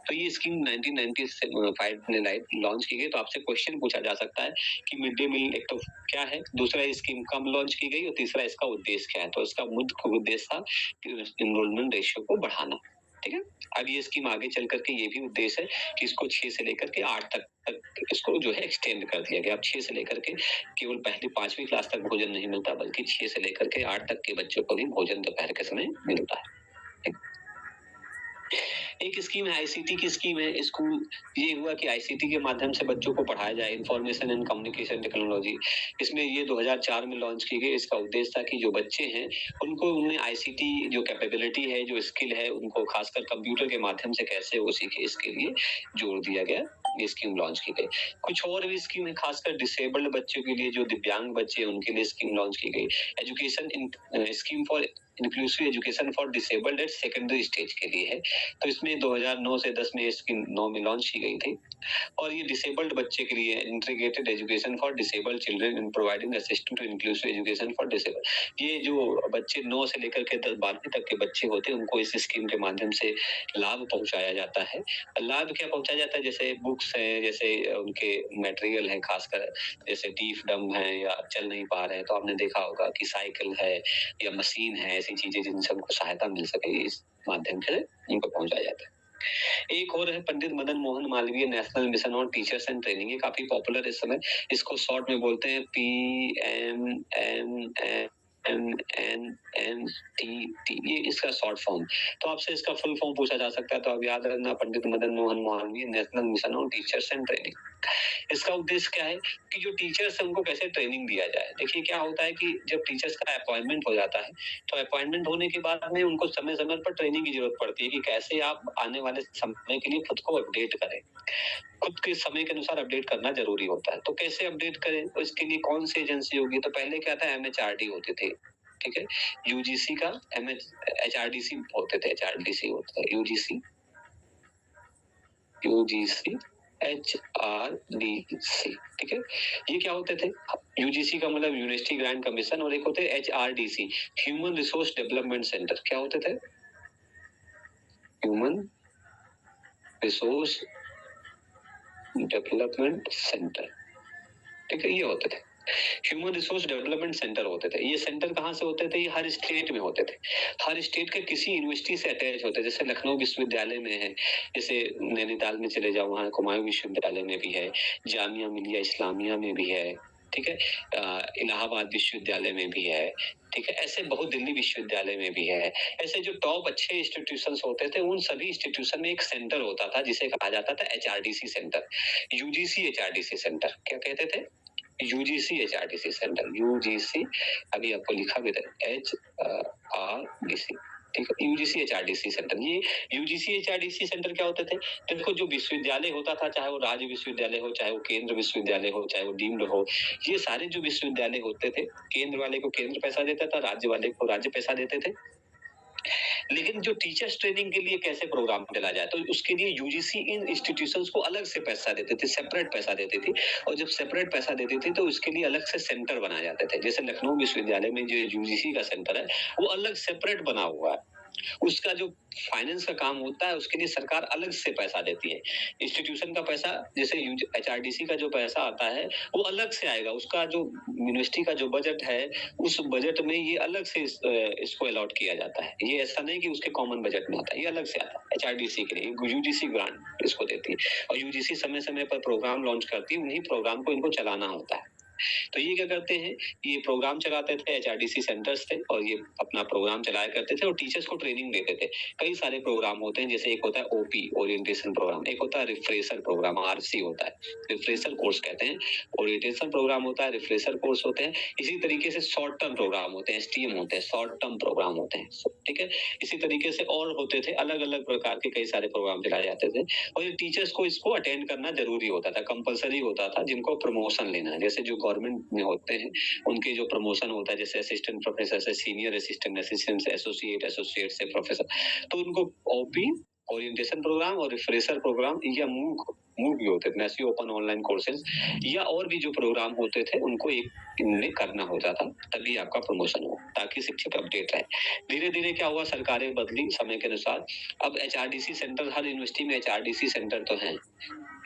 तो ये स्कीम 1995 में लॉन्च की गई। तो आपसे क्वेश्चन पूछा जा सकता है कि मिड डे मील एक तो क्या है, दूसरा स्कीम कब लॉन्च की गई और तीसरा इसका उद्देश्य क्या है। तो इसका मुख्य उद्देश्य था एनरोलमेंट रेशियो को बढ़ाना। ठीक है, अब ये स्कीम आगे चल करके ये भी उद्देश्य है कि इसको 6 से लेकर के 8 तक इसको जो है एक्सटेंड कर दिया गया। अब 6 से लेकर के केवल पहली 5वीं क्लास तक भोजन नहीं मिलता, बल्कि 6 से लेकर के 8 तक के बच्चों को भी भोजन दोपहर के समय मिलता है। एक स्कीम है, ICT की स्कीम है। स्कूल ये हुआ कि ICT के माध्यम से बच्चों को पढ़ाया जाए, इंफॉर्मेशन एंड कम्युनिकेशन टेक्नोलॉजी। इसमें ये 2004 में लॉन्च की गई। इसका उद्देश्य था कि जो बच्चे हैं उनको उनमें ICT जो कैपेबिलिटी है, जो स्किल है, उनको खासकर कंप्यूटर के माध्यम से कैसे वो सीखे, इसके लिए जोर दिया गया। ये स्कीम लॉन्च की गई। कुछ और भी स्कीम है, खासकर डिसेबल्ड बच्चों के लिए, जो दिव्यांग बच्चे हैं उनके लिए स्कीम लॉन्च की गई। Education scheme for inclusive education for disabled at secondary stage के लिए है। तो इसमें 2009 से 10 में स्कीम 9 में लॉन्च की गई थी और ये डिसेबल्ड बच्चे के लिए integrated education for disabled children in providing assistance to inclusive education for disabled. ये जो बच्चे 9 से लेकर के 12वीं तक के बच्चे होते हैं उनको इस स्कीम के माध्यम से लाभ पहुंचाया जाता है। लाभ क्या पहुंचाया जाता है, जैसे बुक्स है, जैसे उनके मटेरियल है, खासकर जैसे डीफ डम है या चल नहीं पा रहे हैं तो आपने देखा होगा कि साइकिल है या मशीन है, ऐसी चीजें जिनसे उनको सहायता मिल सके, इस माध्यम से उनको पहुंचाया जाता है। एक और है Pandit Madan Mohan Malviya national mission on teachers and training. ये काफी पॉपुलर इस समय, इसको शॉर्ट में बोलते हैं PMNNNT, ये इसका शॉर्ट फॉर्म। तो आपसे इसका फुल फॉर्म पूछा जा सकता है, तो आप याद रखना, Pandit Madan Mohan Malviya national mission on teachers and training. इसका उद्देश्य क्या है कि जो टीचर्स है उनको कैसे ट्रेनिंग दिया जाए। देखिए क्या होता है कि जब टीचर्स का अपॉइंटमेंट हो जाता है तो अपॉइंटमेंट होने के बाद में उनको समय समय पर ट्रेनिंग की जरूरत पड़ती है कि कैसे आप आने वाले समय के लिए खुद को अपडेट करें। खुद के समय के अनुसार अपडेट करना जरूरी होता है। तो कैसे अपडेट करें, तो इसके लिए कौन सी एजेंसी होगी। तो पहले क्या था, MHRD होते थे। ठीक है, UGC का HRDC होते थे, HRDC होता है, UGC HRDC। ठीक है, ये क्या होते थे, UGC का मतलब यूनिवर्सिटी ग्रांट कमीशन, और एक होते HRDC human resource development centre. क्या होते थे, ह्यूमन रिसोर्स डेवलपमेंट सेंटर। ठीक है, ये होते थे। ह्यूमन रिसोर्स डेवलपमेंट सेंटर होते थे। ये सेंटर कहाँ से होते थे? ये हर स्टेट में होते थे। हर स्टेट के किसी यूनिवर्सिटी से अटैच होते थे। जैसे लखनऊ विश्वविद्यालय में है, जैसे नैनीताल में चले जाओ, वहाँ कुमायूं विश्वविद्यालय में भी है, जामिया मिलिया इस्लामिया में भी है, ठीक है, इलाहाबाद विश्वविद्यालय में भी है, ठीक है, ऐसे बहुत, दिल्ली विश्वविद्यालय में भी है। ऐसे जो टॉप अच्छे इंस्टीट्यूशंस होते थे, उन सभी इंस्टीट्यूशन में एक सेंटर होता था जिसे कहा जाता था HRDC centre, UGC HRDC centre. क्या कहते थे? यूजीसी एचआरडीसी सेंटर, यूजीसी, अभी आपको लिखा भी था, एचआरडीसी, ठीक है, यूजीसी एचआरडीसी सेंटर। ये यूजीसी एचआरडीसी सेंटर क्या होते थे? देखो, जो विश्वविद्यालय होता था, चाहे वो राज्य विश्वविद्यालय हो, चाहे वो केंद्र विश्वविद्यालय हो, चाहे वो डीम्ड हो, ये सारे जो विश्वविद्यालय होते थे, केंद्र वाले को केंद्र पैसा देता था, राज्य वाले को राज्य पैसा देते थे। लेकिन जो टीचर्स ट्रेनिंग के लिए कैसे प्रोग्राम चला जाए, तो उसके लिए यूजीसी इन इंस्टीट्यूशंस को अलग से पैसा देते थे, सेपरेट पैसा देती थी। और जब सेपरेट पैसा देती थी तो उसके लिए अलग से सेंटर बनाए जाते थे। जैसे लखनऊ विश्वविद्यालय में जो यूजीसी का सेंटर है, वो अलग सेपरेट बना हुआ है। उसका जो फाइनेंस का काम होता है, उसके लिए सरकार अलग से पैसा देती है। इंस्टीट्यूशन का पैसा, जैसे एचआरडीसी का जो पैसा आता है, वो अलग से आएगा। उसका जो यूनिवर्सिटी का जो बजट है, उस बजट में ये अलग से इसको अलॉट किया जाता है। ये ऐसा नहीं कि उसके कॉमन बजट में आता है, ये अलग से आता है एचआरडीसी के लिए। यूजीसी ग्रांट इसको देती है, और यूजीसी समय समय पर प्रोग्राम लॉन्च करती है, उन्हीं प्रोग्राम को इनको चलाना होता है। तो ये क्या करते हैं, ये प्रोग्राम चलाते थे, एचआरडीसी सेंटर्स थे, और ये अपना प्रोग्राम चलाया करते थे और टीचर्स को ट्रेनिंग देते थे। कई सारे प्रोग्राम होते हैं, जैसे एक होता है ओपी, ओरिएंटेशन प्रोग्राम, एक होता है रिफ्रेशर प्रोग्राम, आरसी होता है, रिफ्रेशर कोर्स कहते हैं, ओरिएंटेशन प्रोग्राम होता है, रिफ्रेशर कोर्स होते हैं। इसी तरीके से शॉर्ट टर्म प्रोग्राम होते हैं, एसटीएम होते हैं, शॉर्ट टर्म प्रोग्राम होते हैं, ठीक है। इसी तरीके से और होते थे, अलग अलग प्रकार के कई सारे प्रोग्राम चलाए जाते थे, और ये टीचर्स को इसको अटेंड करना जरूरी होता था, कंपलसरी होता था। जिनको प्रमोशन लेना है, जैसे जो गवर्नमेंट में होते हैं, उनके जो प्रमोशन होता है, जैसे असिस्टेंट प्रोफेसर से सीनियर असिस्टेंट, असिस्टेंट से एसोसिएट, एसोसिएट से प्रोफेसर, तो उनको ओपी, ओरिएंटेशन प्रोग्राम और रिफ्रेशर प्रोग्राम, या मूक भी होते थे, मैसिव ओपन ऑनलाइन कोर्सेज, या और भी जो प्रोग्राम होते थे, उनको एक इनमें करना होता था, तभी आपका प्रमोशन हो, ताकि शिक्षक अपडेट रहे। धीरे धीरे क्या हुआ, सरकारें बदली समय के अनुसार। अब एचआरडीसी सेंटर, हर यूनिवर्सिटी में एचआरडीसी सेंटर तो है,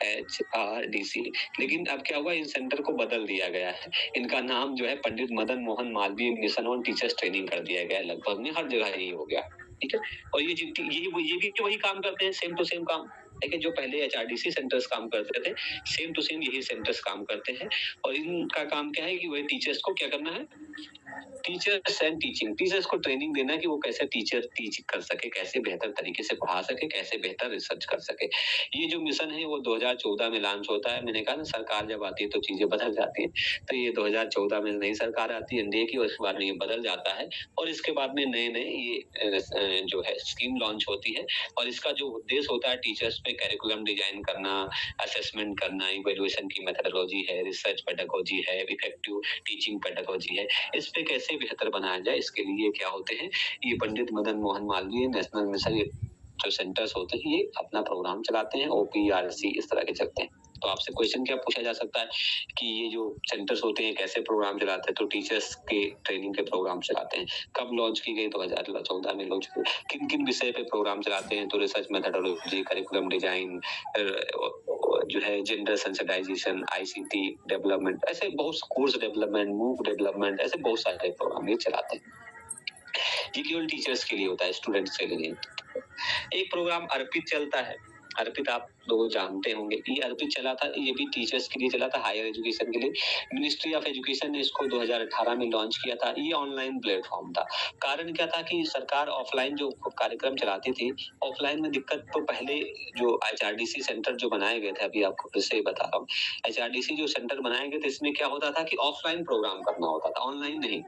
एचआरडीसी, लेकिन अब क्या हुआ, इन सेंटर को बदल दिया गया है। इनका नाम जो है Pandit Madan Mohan Malviya mission on teachers training कर दिया गया है। लगभग में हर जगह यही हो गया, ठीक है। और ये भी वही काम करते हैं, सेम टू सेम काम, लेकिन जो पहले एचआरडीसी सेंटर्स काम करते थे, सेम टू सेम यही सेंटर्स काम करते हैं। और इनका काम क्या है कि वही टीचर्स को क्या करना है, टीचर्स एंड टीचिंग, टीचर्स को ट्रेनिंग देना कि वो कैसे टीचर टीच कर सके, कैसे बेहतर तरीके से पढ़ा सके, कैसे बेहतर रिसर्च कर सके। ये जो मिशन है वो 2014 में लॉन्च होता है। मैंने कहा ना, सरकार जब आती है तो चीजें बदल जाती हैं, तो ये 2014 में नई सरकार आती है एनडीए की, और इसके बाद में ये बदल जाता है, और इसके बाद में नए नए ये जो है स्कीम लॉन्च होती है। और इसका जो उद्देश्य होता है, टीचर्स पे कैरिकुलम डिजाइन करना, असेसमेंट करना, इवैल्यूएशन की मेथोडोलॉजी है, रिसर्च पेडागोजी है, इफेक्टिव टीचिंग पेडागोजी है, इस पे कैसे बेहतर बनाया जाए, इसके लिए क्या होते हैं, ये पंडित मदन मोहन मालवीय नेशनल मिशन जो सेंटर्स होते हैं, ये अपना प्रोग्राम चलाते हैं, ओपीआरसी इस तरह के चलते हैं। तो आपसे क्वेश्चन क्या पूछा जा सकता है कि ये जो सेंटर्स होते हैं कैसे प्रोग्राम चलाते हैं, तो टीचर्स के ट्रेनिंग के प्रोग्राम चलाते हैं। कब लॉन्च की गई? 2014 में लॉन्च की। किन किन विषय पे प्रोग्राम चलाते हैं? तो रिसर्च मेथोडोलॉजी, करिकुलम डिजाइन, जो है जेंडर सेंसिटाइजेशन, आईसीटी डेवलपमेंट, ऐसे बहुत कोर्स डेवलपमेंट, मूक डेवलपमेंट, ऐसे बहुत सारे प्रोग्राम ये चलाते हैं। ये केवल टीचर्स के लिए होता है, स्टूडेंट्स के लिए नहीं। एक प्रोग्राम अर्पित चलता है, अर्पित आप लोग जानते होंगे। ये अर्पित चला था, ये भी टीचर्स के लिए चला था, हायर एजुकेशन के लिए। मिनिस्ट्री ऑफ एजुकेशन ने इसको 2018 में लॉन्च किया था। ये ऑनलाइन प्लेटफॉर्म था। कारण क्या था कि सरकार ऑफलाइन जो कार्यक्रम चलाती थी, ऑफलाइन में दिक्कत तो पहले जो एचआरडीसी सेंटर जो बनाए गए थे, अभी आपको फिर से बता रहा हूँ, एचआरडीसी जो सेंटर बनाए गए थे, इसमें क्या होता था कि ऑफलाइन प्रोग्राम करना होता था, ऑनलाइन नहीं।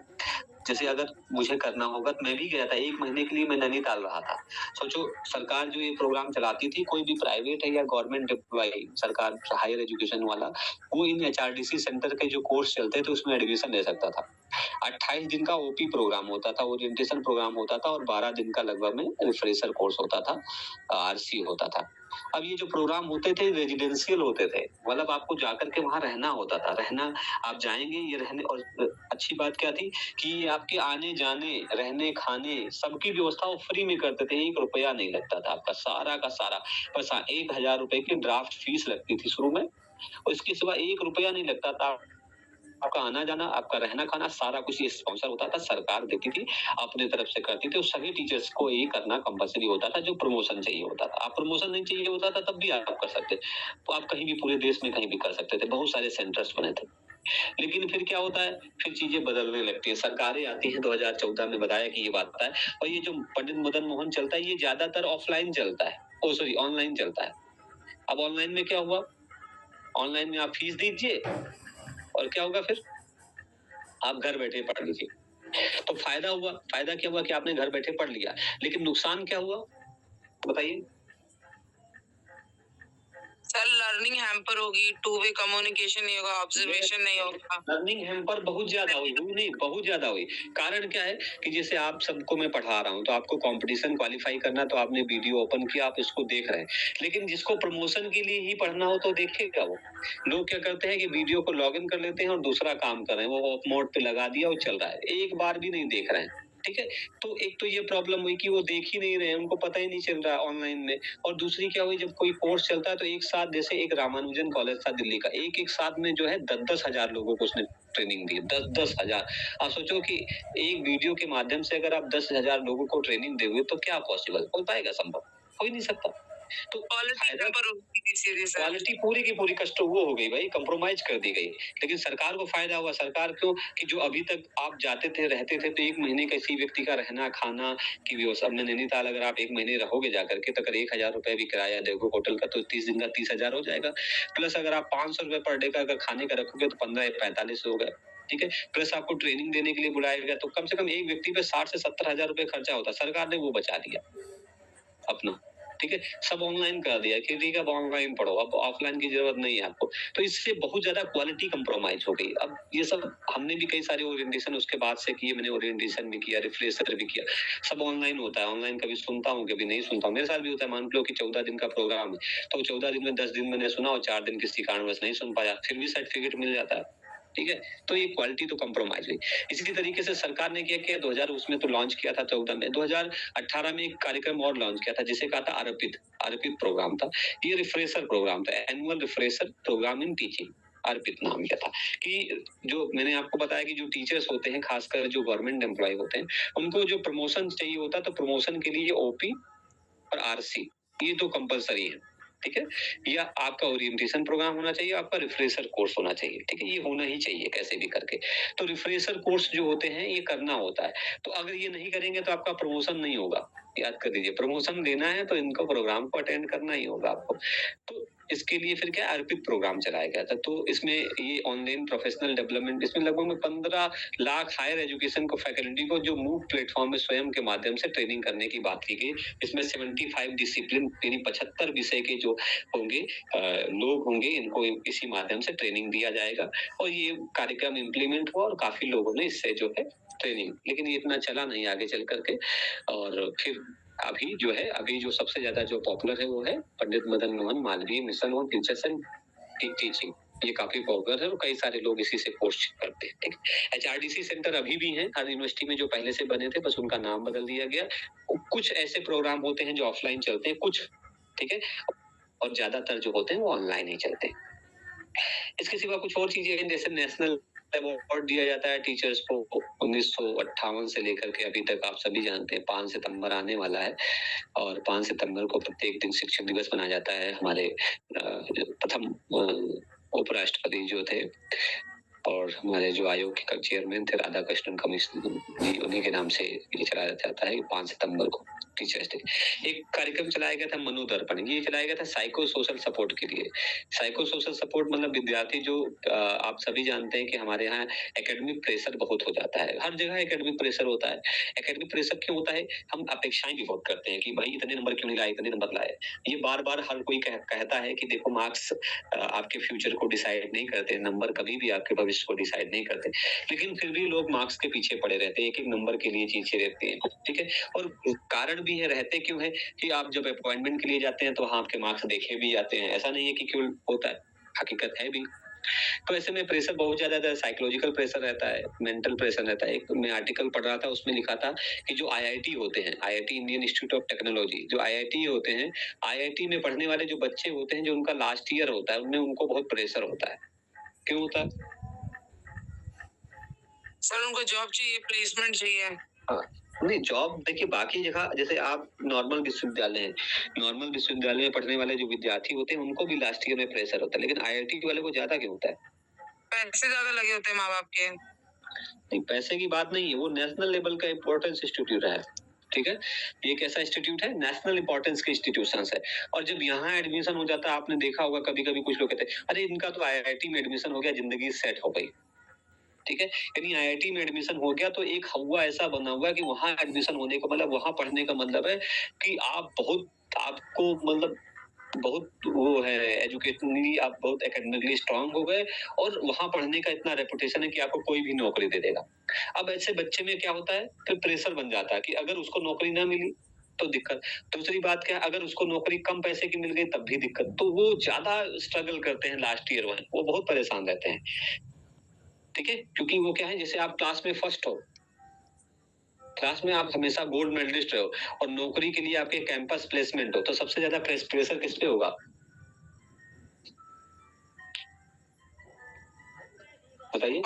जैसे अगर मुझे करना होगा, तो मैं भी गया था, 1 महीने के लिए मैं नैनीताल रहा था। सोचो, सरकार जो ये प्रोग्राम चलाती थी, कोई भी प्राइवेट है या गवर्नमेंट एम्प्लॉय, सरकार हायर एजुकेशन वाला, वो इन एचआरडीसी सेंटर के जो कोर्स चलते थे उसमें एडमिशन ले सकता था। 28 दिन का ओपी प्रोग्राम होता था, ओरिएंटेशन प्रोग्राम होता था, और 12 दिन का लगभग में रिफ्रेशर कोर्स होता था, आरसी होता था। अब ये जो प्रोग्राम होते थे रेजिडेंशियल होते थे, मतलब आपको जाकर के वहां रहना होता था। रहना, आप जाएंगे, ये रहने, और अच्छी बात क्या थी कि आपके आने जाने, रहने, खाने, सबकी व्यवस्था वो फ्री में करते थे। 1 रुपया नहीं लगता था आपका, सारा का सारा। बस 1000 रुपए की ड्राफ्ट फीस लगती थी शुरू में, और इसके सिवा 1 रुपया नहीं लगता था आपका आना जाना, आपका रहना खाना सारा कुछ ये स्पॉन्सर होता था, सरकार देती थी, अपने तरफ से करती थी और सभी टीचर्स को ये करना कंपलसरी होता था जो प्रमोशन चाहिए होता था। आप प्रमोशन नहीं चाहिए होता था तब भी आप कर सकते, तो आप कहीं भी पूरे देश में कहीं भी कर सकते थे, बहुत सारे सेंटर्स बने थे। लेकिन फिर क्या होता है, फिर चीजें बदलने लगती है, सरकारें आती हैं 2014 में, बताया कि ये बात है। और ये जो पंडित मदन मोहन चलता है ये ज्यादातर ऑफलाइन चलता है, सॉरी ऑनलाइन चलता है। अब ऑनलाइन में क्या हुआ, ऑनलाइन में आप फीस दीजिए और क्या होगा, फिर आप घर बैठे पढ़ लीजिए। तो फायदा हुआ, फायदा क्या हुआ कि आपने घर बैठे पढ़ लिया, लेकिन नुकसान क्या हुआ बताइए। सर लर्निंग हैम्पर होगी, टू वे कम्युनिकेशन नहीं होगा, ऑब्जर्वेशन नहीं होगा। लर्निंग हैम्पर बहुत ज्यादा हुई नहीं, बहुत ज्यादा हुई। कारण क्या है कि जैसे आप सबको मैं पढ़ा रहा हूँ तो आपको कंपटीशन क्वालिफाई करना, तो आपने वीडियो ओपन किया, आप उसको देख रहे हैं, लेकिन जिसको प्रमोशन के लिए ही पढ़ना हो तो देखेगा वो। लोग क्या करते हैं कि वीडियो को लॉग इन कर लेते हैं और दूसरा काम कर रहे हैं, वो ऑफ मोड पे लगा दिया और चल रहा है, एक बार भी नहीं देख रहे हैं। ठीक है, तो एक तो ये प्रॉब्लम हुई कि वो देख ही नहीं रहे हैं, उनको पता ही नहीं चल रहा ऑनलाइन में। और दूसरी क्या हुई, जब कोई कोर्स चलता है तो एक साथ, जैसे एक रामानुजन कॉलेज था दिल्ली का, एक साथ में जो है 10-10 हजार लोगों को उसने ट्रेनिंग दी, 10-10 हजार। आप सोचो कि एक वीडियो के माध्यम से अगर आप 10,000 लोगों को ट्रेनिंग दोगे तो क्या पॉसिबल हो पाएगा, संभव हो ही नहीं सकता। तो क्वालिटी पूरी की पूरी कष्ट वो हो गई भाई, कंप्रोमाइज कर दी गई। लेकिन सरकार को फायदा हुआ, सरकार क्यों कि जो अभी तक आप जाते थे रहते थे तो एक महीने किसी व्यक्ति का रहना खाना की व्यवस्था में, नैनीताल अगर आप एक महीने रहोगे जाकर के तो अगर 1,000 रुपए भी किराया दोगे होटल का तो 30 दिन का 30,000 हो जाएगा। प्लस अगर आप 500 रुपए पर डे का अगर खाने का रखोगे तो 15-45 हो गए। ठीक है, प्लस आपको ट्रेनिंग देने के लिए बुलाया गया तो कम से कम एक व्यक्ति पे 60 से 70 हजार रुपए खर्चा होता, सरकार ने वो बचा दिया अपना। ठीक है, सब ऑनलाइन कर दिया कि ठीक है अब ऑनलाइन पढ़ो, अब ऑफलाइन की जरूरत नहीं है आपको। तो इससे बहुत ज्यादा क्वालिटी कंप्रोमाइज हो गई। अब ये सब हमने भी कई सारे ओरिएंटेशन उसके बाद से किए, मैंने ओरिएंटेशन भी किया, रिफ्रेशर भी किया, सब ऑनलाइन होता है। ऑनलाइन कभी सुनता हूँ कभी नहीं सुनता हूँ, मेरे साथ भी होता है। मान लो कि 14 दिन का प्रोग्राम है तो 14 दिन में 10 दिन मैंने सुना और 4 दिन किसी कारणवश नहीं सुन पाया, फिर भी सर्टिफिकेट मिल जाता है। ठीक है, तो ये क्वालिटी तो कंप्रोमाइज हुई। इसी तरीके से सरकार ने क्या किया, 2000 उसमें तो लॉन्च किया था 14 में, 2018 में एक कार्यक्रम और लॉन्च किया था जिसे कहा था अर्पित प्रोग्राम था। ये रिफ्रेशर प्रोग्राम था, annual refresher program in teaching, Arpit नाम किया था। कि जो मैंने आपको बताया कि जो टीचर्स होते हैं, खासकर जो गवर्नमेंट एम्प्लॉय होते हैं, उनको जो प्रमोशन चाहिए होता है तो प्रमोशन के लिए ओपी और आरसी ये तो कंपलसरी है। ठीक है, या आपका ओरिएंटेशन प्रोग्राम होना चाहिए, आपका रिफ्रेशर कोर्स होना चाहिए। ठीक है, ये होना ही चाहिए कैसे भी करके। तो रिफ्रेशर कोर्स जो होते हैं ये करना होता है, तो अगर ये नहीं करेंगे तो आपका प्रमोशन नहीं होगा। याद कर दीजिए, प्रमोशन लेना है तो इनको प्रोग्राम को अटेंड करना ही होगा आपको। तो इसके लिए फिर क्या अर्पित प्रोग्राम चलाया गया था। तो इसमें ये ऑनलाइन प्रोफेशनल डेवलपमेंट, इसमें लगभग 15 लाख हायर एजुकेशन को फैकल्टी को जो मूव प्लेटफॉर्म में स्वयं के माध्यम से ट्रेनिंग करने की बात की गई। इसमें 75 डिसिप्लिन यानी 75 विषय के जो होंगे लोग होंगे, इनको इसी माध्यम से ट्रेनिंग दिया जाएगा। और ये कार्यक्रम इम्प्लीमेंट हुआ और काफी लोगों ने इससे जो है ट्रेनिंग, लेकिन ये इतना चला नहीं आगे चल करके। और फिर अभी जो है, अभी जो सबसे ज्यादा जो पॉपुलर है वो है Pandit Madan Mohan Malviya mission on teachers and teaching. ये काफी पॉपुलर है और कई सारे लोग इसी से कोर्स करते हैं। ठीक है, एचआरडीसी सेंटर अभी भी हैं हर यूनिवर्सिटी में, जो पहले से बने थे, बस उनका नाम बदल दिया गया। कुछ ऐसे प्रोग्राम होते हैं जो ऑफलाइन चलते हैं कुछ, ठीक है, और ज्यादातर जो होते हैं वो ऑनलाइन ही चलते हैं। इसके सिवा कुछ और चीजें हैं, जैसे नेशनल अवार्ड दिया जाता है टीचर्स को 1958 से लेकर के अभी तक, आप सभी जानते हैं। 5 सितंबर आने वाला है और 5 सितंबर को प्रत्येक दिन शिक्षक दिवस मनाया जाता है। हमारे प्रथम उपराष्ट्रपति जो थे और हमारे जो आयोग के चेयरमैन थे राधाकृष्णन कमिश्नर जी, उन्हीं के नाम से ये चलाया जाता है 5 सितंबर को टीचर्स डे। एक कार्यक्रम चलाया गया था मनोदर्पण, ये चलाया गया था साइको सोशल सपोर्ट के लिए। साइको सोशल सपोर्ट मतलब विद्यार्थी जो आप सभी जानते हैं कि हमारे यहाँ एकेडमिक प्रेशर बहुत हो जाता है, हर जगह एकेडमिक प्रेशर होता है। एकेडमिक प्रेशर क्यों होता है, हम अपेक्षाएं भी बहुत करते हैं कि भाई इतने नंबर क्यों नहीं लाए, इतने नंबर लाए। ये बार बार हर कोई कहता है कि देखो मार्क्स आपके फ्यूचर को डिसाइड नहीं करते, नंबर कभी भी आपके भविष्य को डिसाइड नहीं करते, लेकिन फिर भी लोग मार्क्स के पीछे पड़े रहते हैं, एक एक नंबर के लिए चीखे रहते हैं। ठीक है, और कारण भी है, रहते क्यों है कि आप जब अपॉइंटमेंट के लिए जाते हैं तो वहां आपके मार्क्स देखे भी जाते हैं, ऐसा नहीं है कि क्यों होता है, हकीकत है भी। तो ऐसे में प्रेशर बहुत ज्यादा, साइकोलॉजिकल प्रेशर रहता है, मेंटल प्रेशर रहता है। एक मैं आर्टिकल पढ़ रहा था, उसमें लिखा था कि जो आईआईटी होते हैं, IIT Indian institute of technology, जो आईआईटी होते हैं, आईआईटी में पढ़ने वाले जो बच्चे होते हैं, जो उनका लास्ट ईयर होता है, उनमें उनको बहुत प्रेशर होता है। क्यों होता है? सर उनको जॉब चाहिए, प्लेसमेंट चाहिए। हाँ, नहीं जॉब देखिए बाकी जगह जैसे आप नॉर्मल विश्वविद्यालय हैं, नॉर्मल विश्वविद्यालय में पढ़ने वाले जो विद्यार्थी होते हैं उनको भी लास्ट ईयर में प्रेशर होता है, लेकिन आईआईटी वाले को ज्यादा क्यों होता है? पैसे ज्यादा लगे होते हैं माँ बाप के। नहीं पैसे की बात नहीं है, वो नेशनल लेवल का इम्पोर्टेंस इंस्टीट्यूट है, ठीक है, ये एक ऐसा इंस्टीट्यूट है, नेशनल इंपॉर्टेंस के इंस्टीट्यूशंस है। और जब यहाँ एडमिशन हो जाता है, आपने देखा होगा कभी कभी कुछ लोग कहते हैं अरे इनका तो आईआईटी में एडमिशन हो गया, जिंदगी सेट हो गई, ठीक है। यानी आईआईटी में एडमिशन हो गया तो एक हवा ऐसा बना हुआ है कि वहां एडमिशन होने का मतलब, वहां पढ़ने का मतलब है कि आप बहुत, आपको मतलब बहुत वो है एजुकेशनली, आप बहुत एकेडमिकली स्ट्रांग हो गए और वहां पढ़ने का इतना रेपुटेशन है कि आपको कोई भी नौकरी दे देगा। अब ऐसे बच्चे में क्या होता है, फिर प्रेशर बन जाता है कि अगर उसको नौकरी ना मिली तो दिक्कत। दूसरी बात क्या है, अगर उसको नौकरी कम पैसे की मिल गई तब भी दिक्कत, तो वो ज्यादा स्ट्रगल करते हैं लास्ट ईयर में, वो बहुत परेशान रहते हैं, ठीक है। क्योंकि वो क्या है, जैसे आप क्लास में फर्स्ट हो, क्लास में आप हमेशा गोल्ड मेडलिस्ट रहो और नौकरी के लिए आपके कैंपस प्लेसमेंट हो, तो सबसे ज्यादा प्रेशर किस पे होगा? बताइए।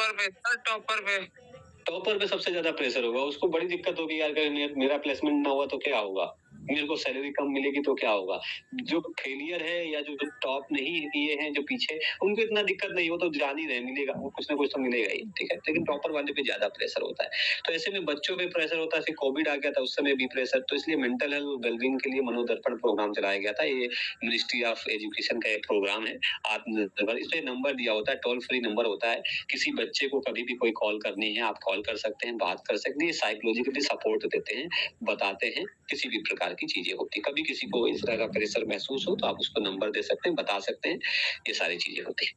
टॉपर पे सबसे ज्यादा प्रेशर होगा, उसको बड़ी दिक्कत होगी यार, अगर मेरा प्लेसमेंट ना हुआ तो क्या होगा, मेरे को सैलरी कम मिलेगी तो क्या होगा। जो फेलियर है या जो टॉप नहीं किए हैं, जो पीछे, उनको इतना दिक्कत नहीं, हो तो जान ही रहे, मिलेगा वो कुछ ना कुछ तो मिलेगा ही, ठीक है। लेकिन टॉपर वाले पे ज्यादा प्रेशर होता है, तो ऐसे में बच्चों पे प्रेशर होता है। फिर कोविड आ गया था, उस समय भी प्रेशर, तो इसलिए मेंटल हेल्थ वेलबींग के लिए मनोदर्पण प्रोग्राम चलाया गया था। ये मिनिस्ट्री ऑफ एजुकेशन का एक प्रोग्राम है, आत्मनिर्भर। इसमें नंबर दिया होता है, टोल फ्री नंबर होता है, किसी बच्चे को कभी भी कोई कॉल करनी है, आप कॉल कर सकते हैं, बात कर सकते हैं, साइकोलॉजिकली सपोर्ट देते हैं, बताते हैं, किसी भी प्रकार की चीजें होती है, कभी किसी को इस तरह का प्रेशर महसूस हो तो आप उसको नंबर दे सकते हैं, बता सकते हैं, ये सारी चीजें होती है।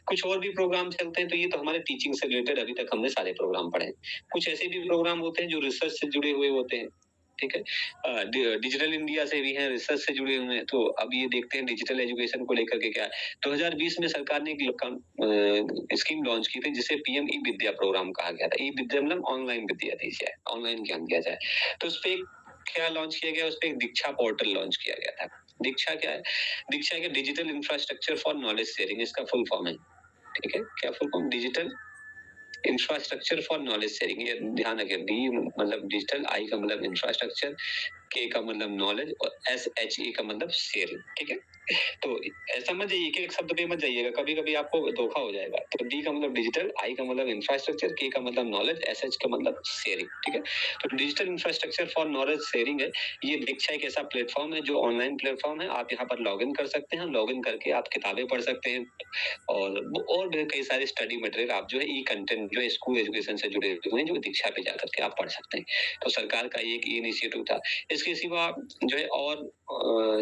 कुछ और भी प्रोग्राम चलते हैं, तो ये तो हमारे टीचिंग से रिलेटेड अभी तक हमने सारे प्रोग्राम पढ़े हैं। कुछ ऐसे भी प्रोग्राम होते हैं जो रिसर्च से जुड़े हुए होते हैं, ठीक है। डिजिटल इंडिया से भी हैं, रिसर्च से जुड़े हुए हैं। तो अब ये देखते हैं डिजिटल एजुकेशन को लेकर के क्या है। 2020 में सरकार ने एक स्कीम लॉन्च की थी जिसे पीएम ई विद्या प्रोग्राम कहा गया था। ई विद्या मतलब ऑनलाइन विद्या दी जाए, ऑनलाइन ज्ञान दिया जाए। तो उस पे क्या लॉन्च किया गया, उस पे एक दीक्षा पोर्टल लॉन्च किया गया था। दीक्षा क्या है? दीक्षा है digital infrastructure for knowledge sharing, इसका फुल फॉर्म है, ठीक है। क्या full form? Digital infrastructure for knowledge sharing. ये ध्यान रखें, डी मतलब डिजिटल, आई का मतलब इंफ्रास्ट्रक्चर, के का मतलब नॉलेज और SHE का मतलब शेयरिंग, ठीक है। तो ऐसा मत जाइए कि एक शब्द पे मत जाइएगा, कभी कभी आपको धोखा हो जाएगा। तो डी का मतलब डिजिटल, आई का मतलब इंफ्रास्ट्रक्चर, के का मतलब नॉलेज, SH का मतलब शेयरिंग, ठीक है। तो digital infrastructure for knowledge sharing है ये। दीक्षा एक ऐसा प्लेटफॉर्म है जो ऑनलाइन प्लेटफॉर्म है, आप यहाँ पर लॉग इन कर सकते हैं, लॉग इन करके आप किताबें पढ़ सकते हैं और भी कई सारे स्टडी मटेरियल आप जो है ई कंटेंट जो स्कूल एजुकेशन से जुड़े हुए हैं, जो दीक्षा पे जाकर के आप पढ़ सकते हैं। तो सरकार का ये एक इनिशिएटिव था। इसके सिवा जो है और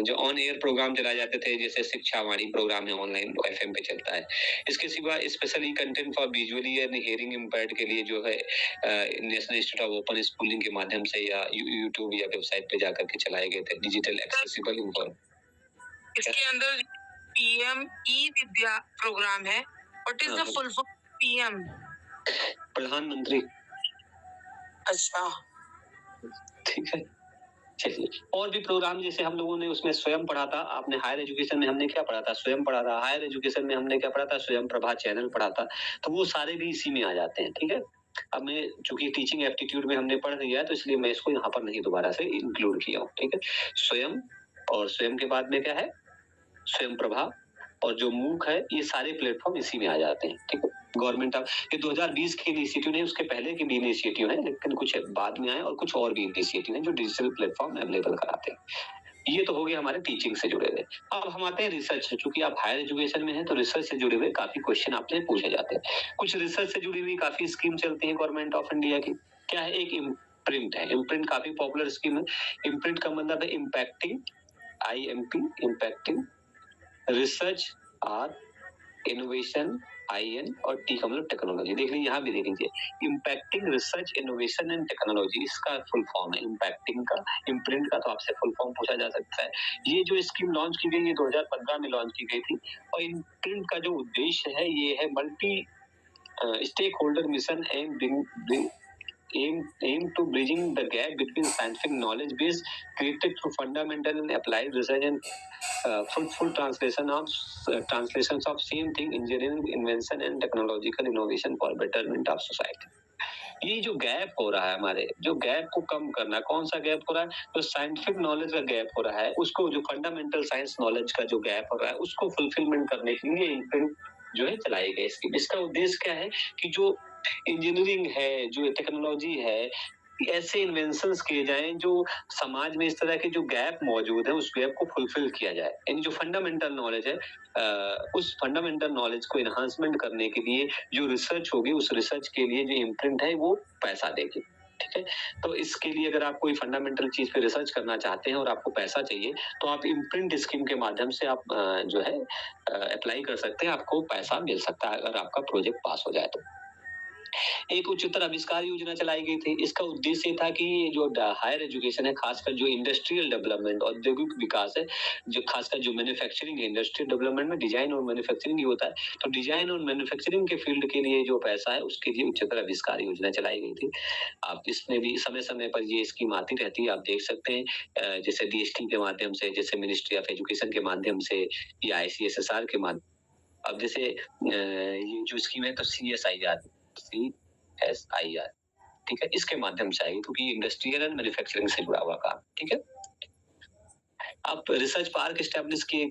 जो ऑन एयर प्रोग्राम चलाए जाते थे, जैसे शिक्षा वाणी प्रोग्राम है, ऑनलाइन FM पे चलता है। इसके सिवा specially content for visually and hearing impaired के लिए जो है national institute of open schooling के माध्यम से या यूट्यूब या वेबसाइट पे जाकर के चलाए गए थे डिजिटल एक्सेसिबल इन्फॉर्म। इसके अंदर पीएम ई विद्या प्रोग्राम है, what is the full form PM? प्रधानमंत्री। अच्छा, ठीक है, चलिए। और भी प्रोग्राम जैसे हम लोगों ने उसमें स्वयं पढ़ा था, आपने हायर एजुकेशन में हमने क्या पढ़ा था? स्वयं पढ़ा था। हायर एजुकेशन में हमने क्या पढ़ा था? स्वयं प्रभा चैनल पढ़ा था। तो वो सारे भी इसी में आ जाते हैं, ठीक है। अब मैं चूंकि टीचिंग एप्टीट्यूड में हमने पढ़ लिया है तो इसलिए मैं इसको यहाँ पर नहीं दोबारा से इंक्लूड किया हूँ, ठीक है। स्वयं, और स्वयं के बाद में क्या है? स्वयं प्रभा, और जो मूक है, ये सारे प्लेटफॉर्म इसी में आ जाते हैं, ठीक है। गवर्नमेंट ऑफ, ये 2020 के इनिशिएटिव नहीं, उसके पहले के भी इनिशिएटिव है, लेकिन कुछ बाद में आए और कुछ और भी इनिशिएटिव है जो डिजिटल प्लेटफॉर्म अवेलेबल कराते हैं। ये तो हो गया हमारे टीचिंग से जुड़े हुए। अब हम आते हैं रिसर्च से। चूंकि आप हायर एजुकेशन में हैं तो रिसर्च से जुड़े हुए काफी क्वेश्चन आपसे पूछे जाते हैं। कुछ रिसर्च से जुड़ी हुई काफी स्कीम चलती है गवर्नमेंट ऑफ इंडिया की। क्या है? एक इम्प्रिंट है। इम्प्रिंट काफी पॉपुलर स्कीम है। इम्प्रिंट का मतलब है impacting, IMP, impacting research, R innovation, IN, और T का मतलब टेक्नोलॉजी। देख लीजिए, यहाँ भी देख लीजिए, impacting research innovation and technology, इसका फुल फॉर्म है इम्पैक्टिंग का। इम्प्रिंट का तो आपसे फुल फॉर्म पूछा जा सकता है। ये जो स्कीम लॉन्च की गई, ये 2015 में लॉन्च की गई थी। और इम्प्रिंट का जो उद्देश्य है, ये है multi stakeholder mission aim to bridging the gap between scientific knowledge base created through fundamental and applied research and fruitful translations of same thing, engineering invention and technological innovation for betterment of society. ये जो gap हो रहा है हमारे, जो gap को कम करना, कौन सा गैप हो रहा है? जो साइंटिफिक नॉलेज का गैप हो रहा है, उसको जो फंडामेंटल साइंस नॉलेज का जो गैप हो रहा है, उसको फुलफिलमेंट करने के लिए इम्प्रिंट जो है चलाई गई स्कीम। इसका उद्देश्य क्या है कि जो इंजीनियरिंग है, जो टेक्नोलॉजी है, ऐसे इन्वेंशंस किए जाएँ जो समाज में इस तरह के जो गैप मौजूद है, उस गैप को फुलफिल किया जाए। यानी जो फंडामेंटल नॉलेज है उस फंडामेंटल नॉलेज को एनहांसमेंट करने के लिए जो रिसर्च होगी, उस रिसर्च के लिए जो इम्प्रिंट है वो पैसा देगी। ठीक है? तो इसके लिए अगर आप कोई फंडामेंटल चीज़ पे रिसर्च करना चाहते हैं और आपको पैसा चाहिए, तो आप इम्प्रिंट स्कीम के माध्यम से आप जो है अप्लाई कर सकते हैं, आपको पैसा मिल सकता है अगर आपका प्रोजेक्ट पास हो जाए तो। एक उच्चतर आविष्कार योजना चलाई गई थी। इसका उद्देश्य ये था कि जो हायर एजुकेशन है, खासकर जो इंडस्ट्रियल डेवलपमेंट, औद्योगिक विकास है, जो खासकर जो मैन्युफैक्चरिंग है, इंडस्ट्रियल डेवलपमेंट में डिजाइन और मैन्युफैक्चरिंग ही होता है। तो डिजाइन और मैन्युफैक्चरिंग के फील्ड के लिए जो पैसा है, उसके लिए उच्चतर आविष्कार योजना चलाई गई थी। आप इसमें भी समय-समय पर ये स्कीम आती रहती है, आप देख सकते हैं। जैसे डीएसटी के माध्यम से, जैसे मिनिस्ट्री ऑफ एजुकेशन के माध्यम से या आईसीएसआर के माध्यम। अब जैसे ये जो स्कीम है तो सीएसआईआर, ठीक है, इसके माध्यम से आएगी क्योंकि इंडस्ट्रियल एंड मैन्युफैक्चरिंग से जुड़ा हुआ काम, ठीक है। आप रिसर्च पार्क एस्टेब्लिश किए।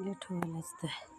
लेट होगा लगता है।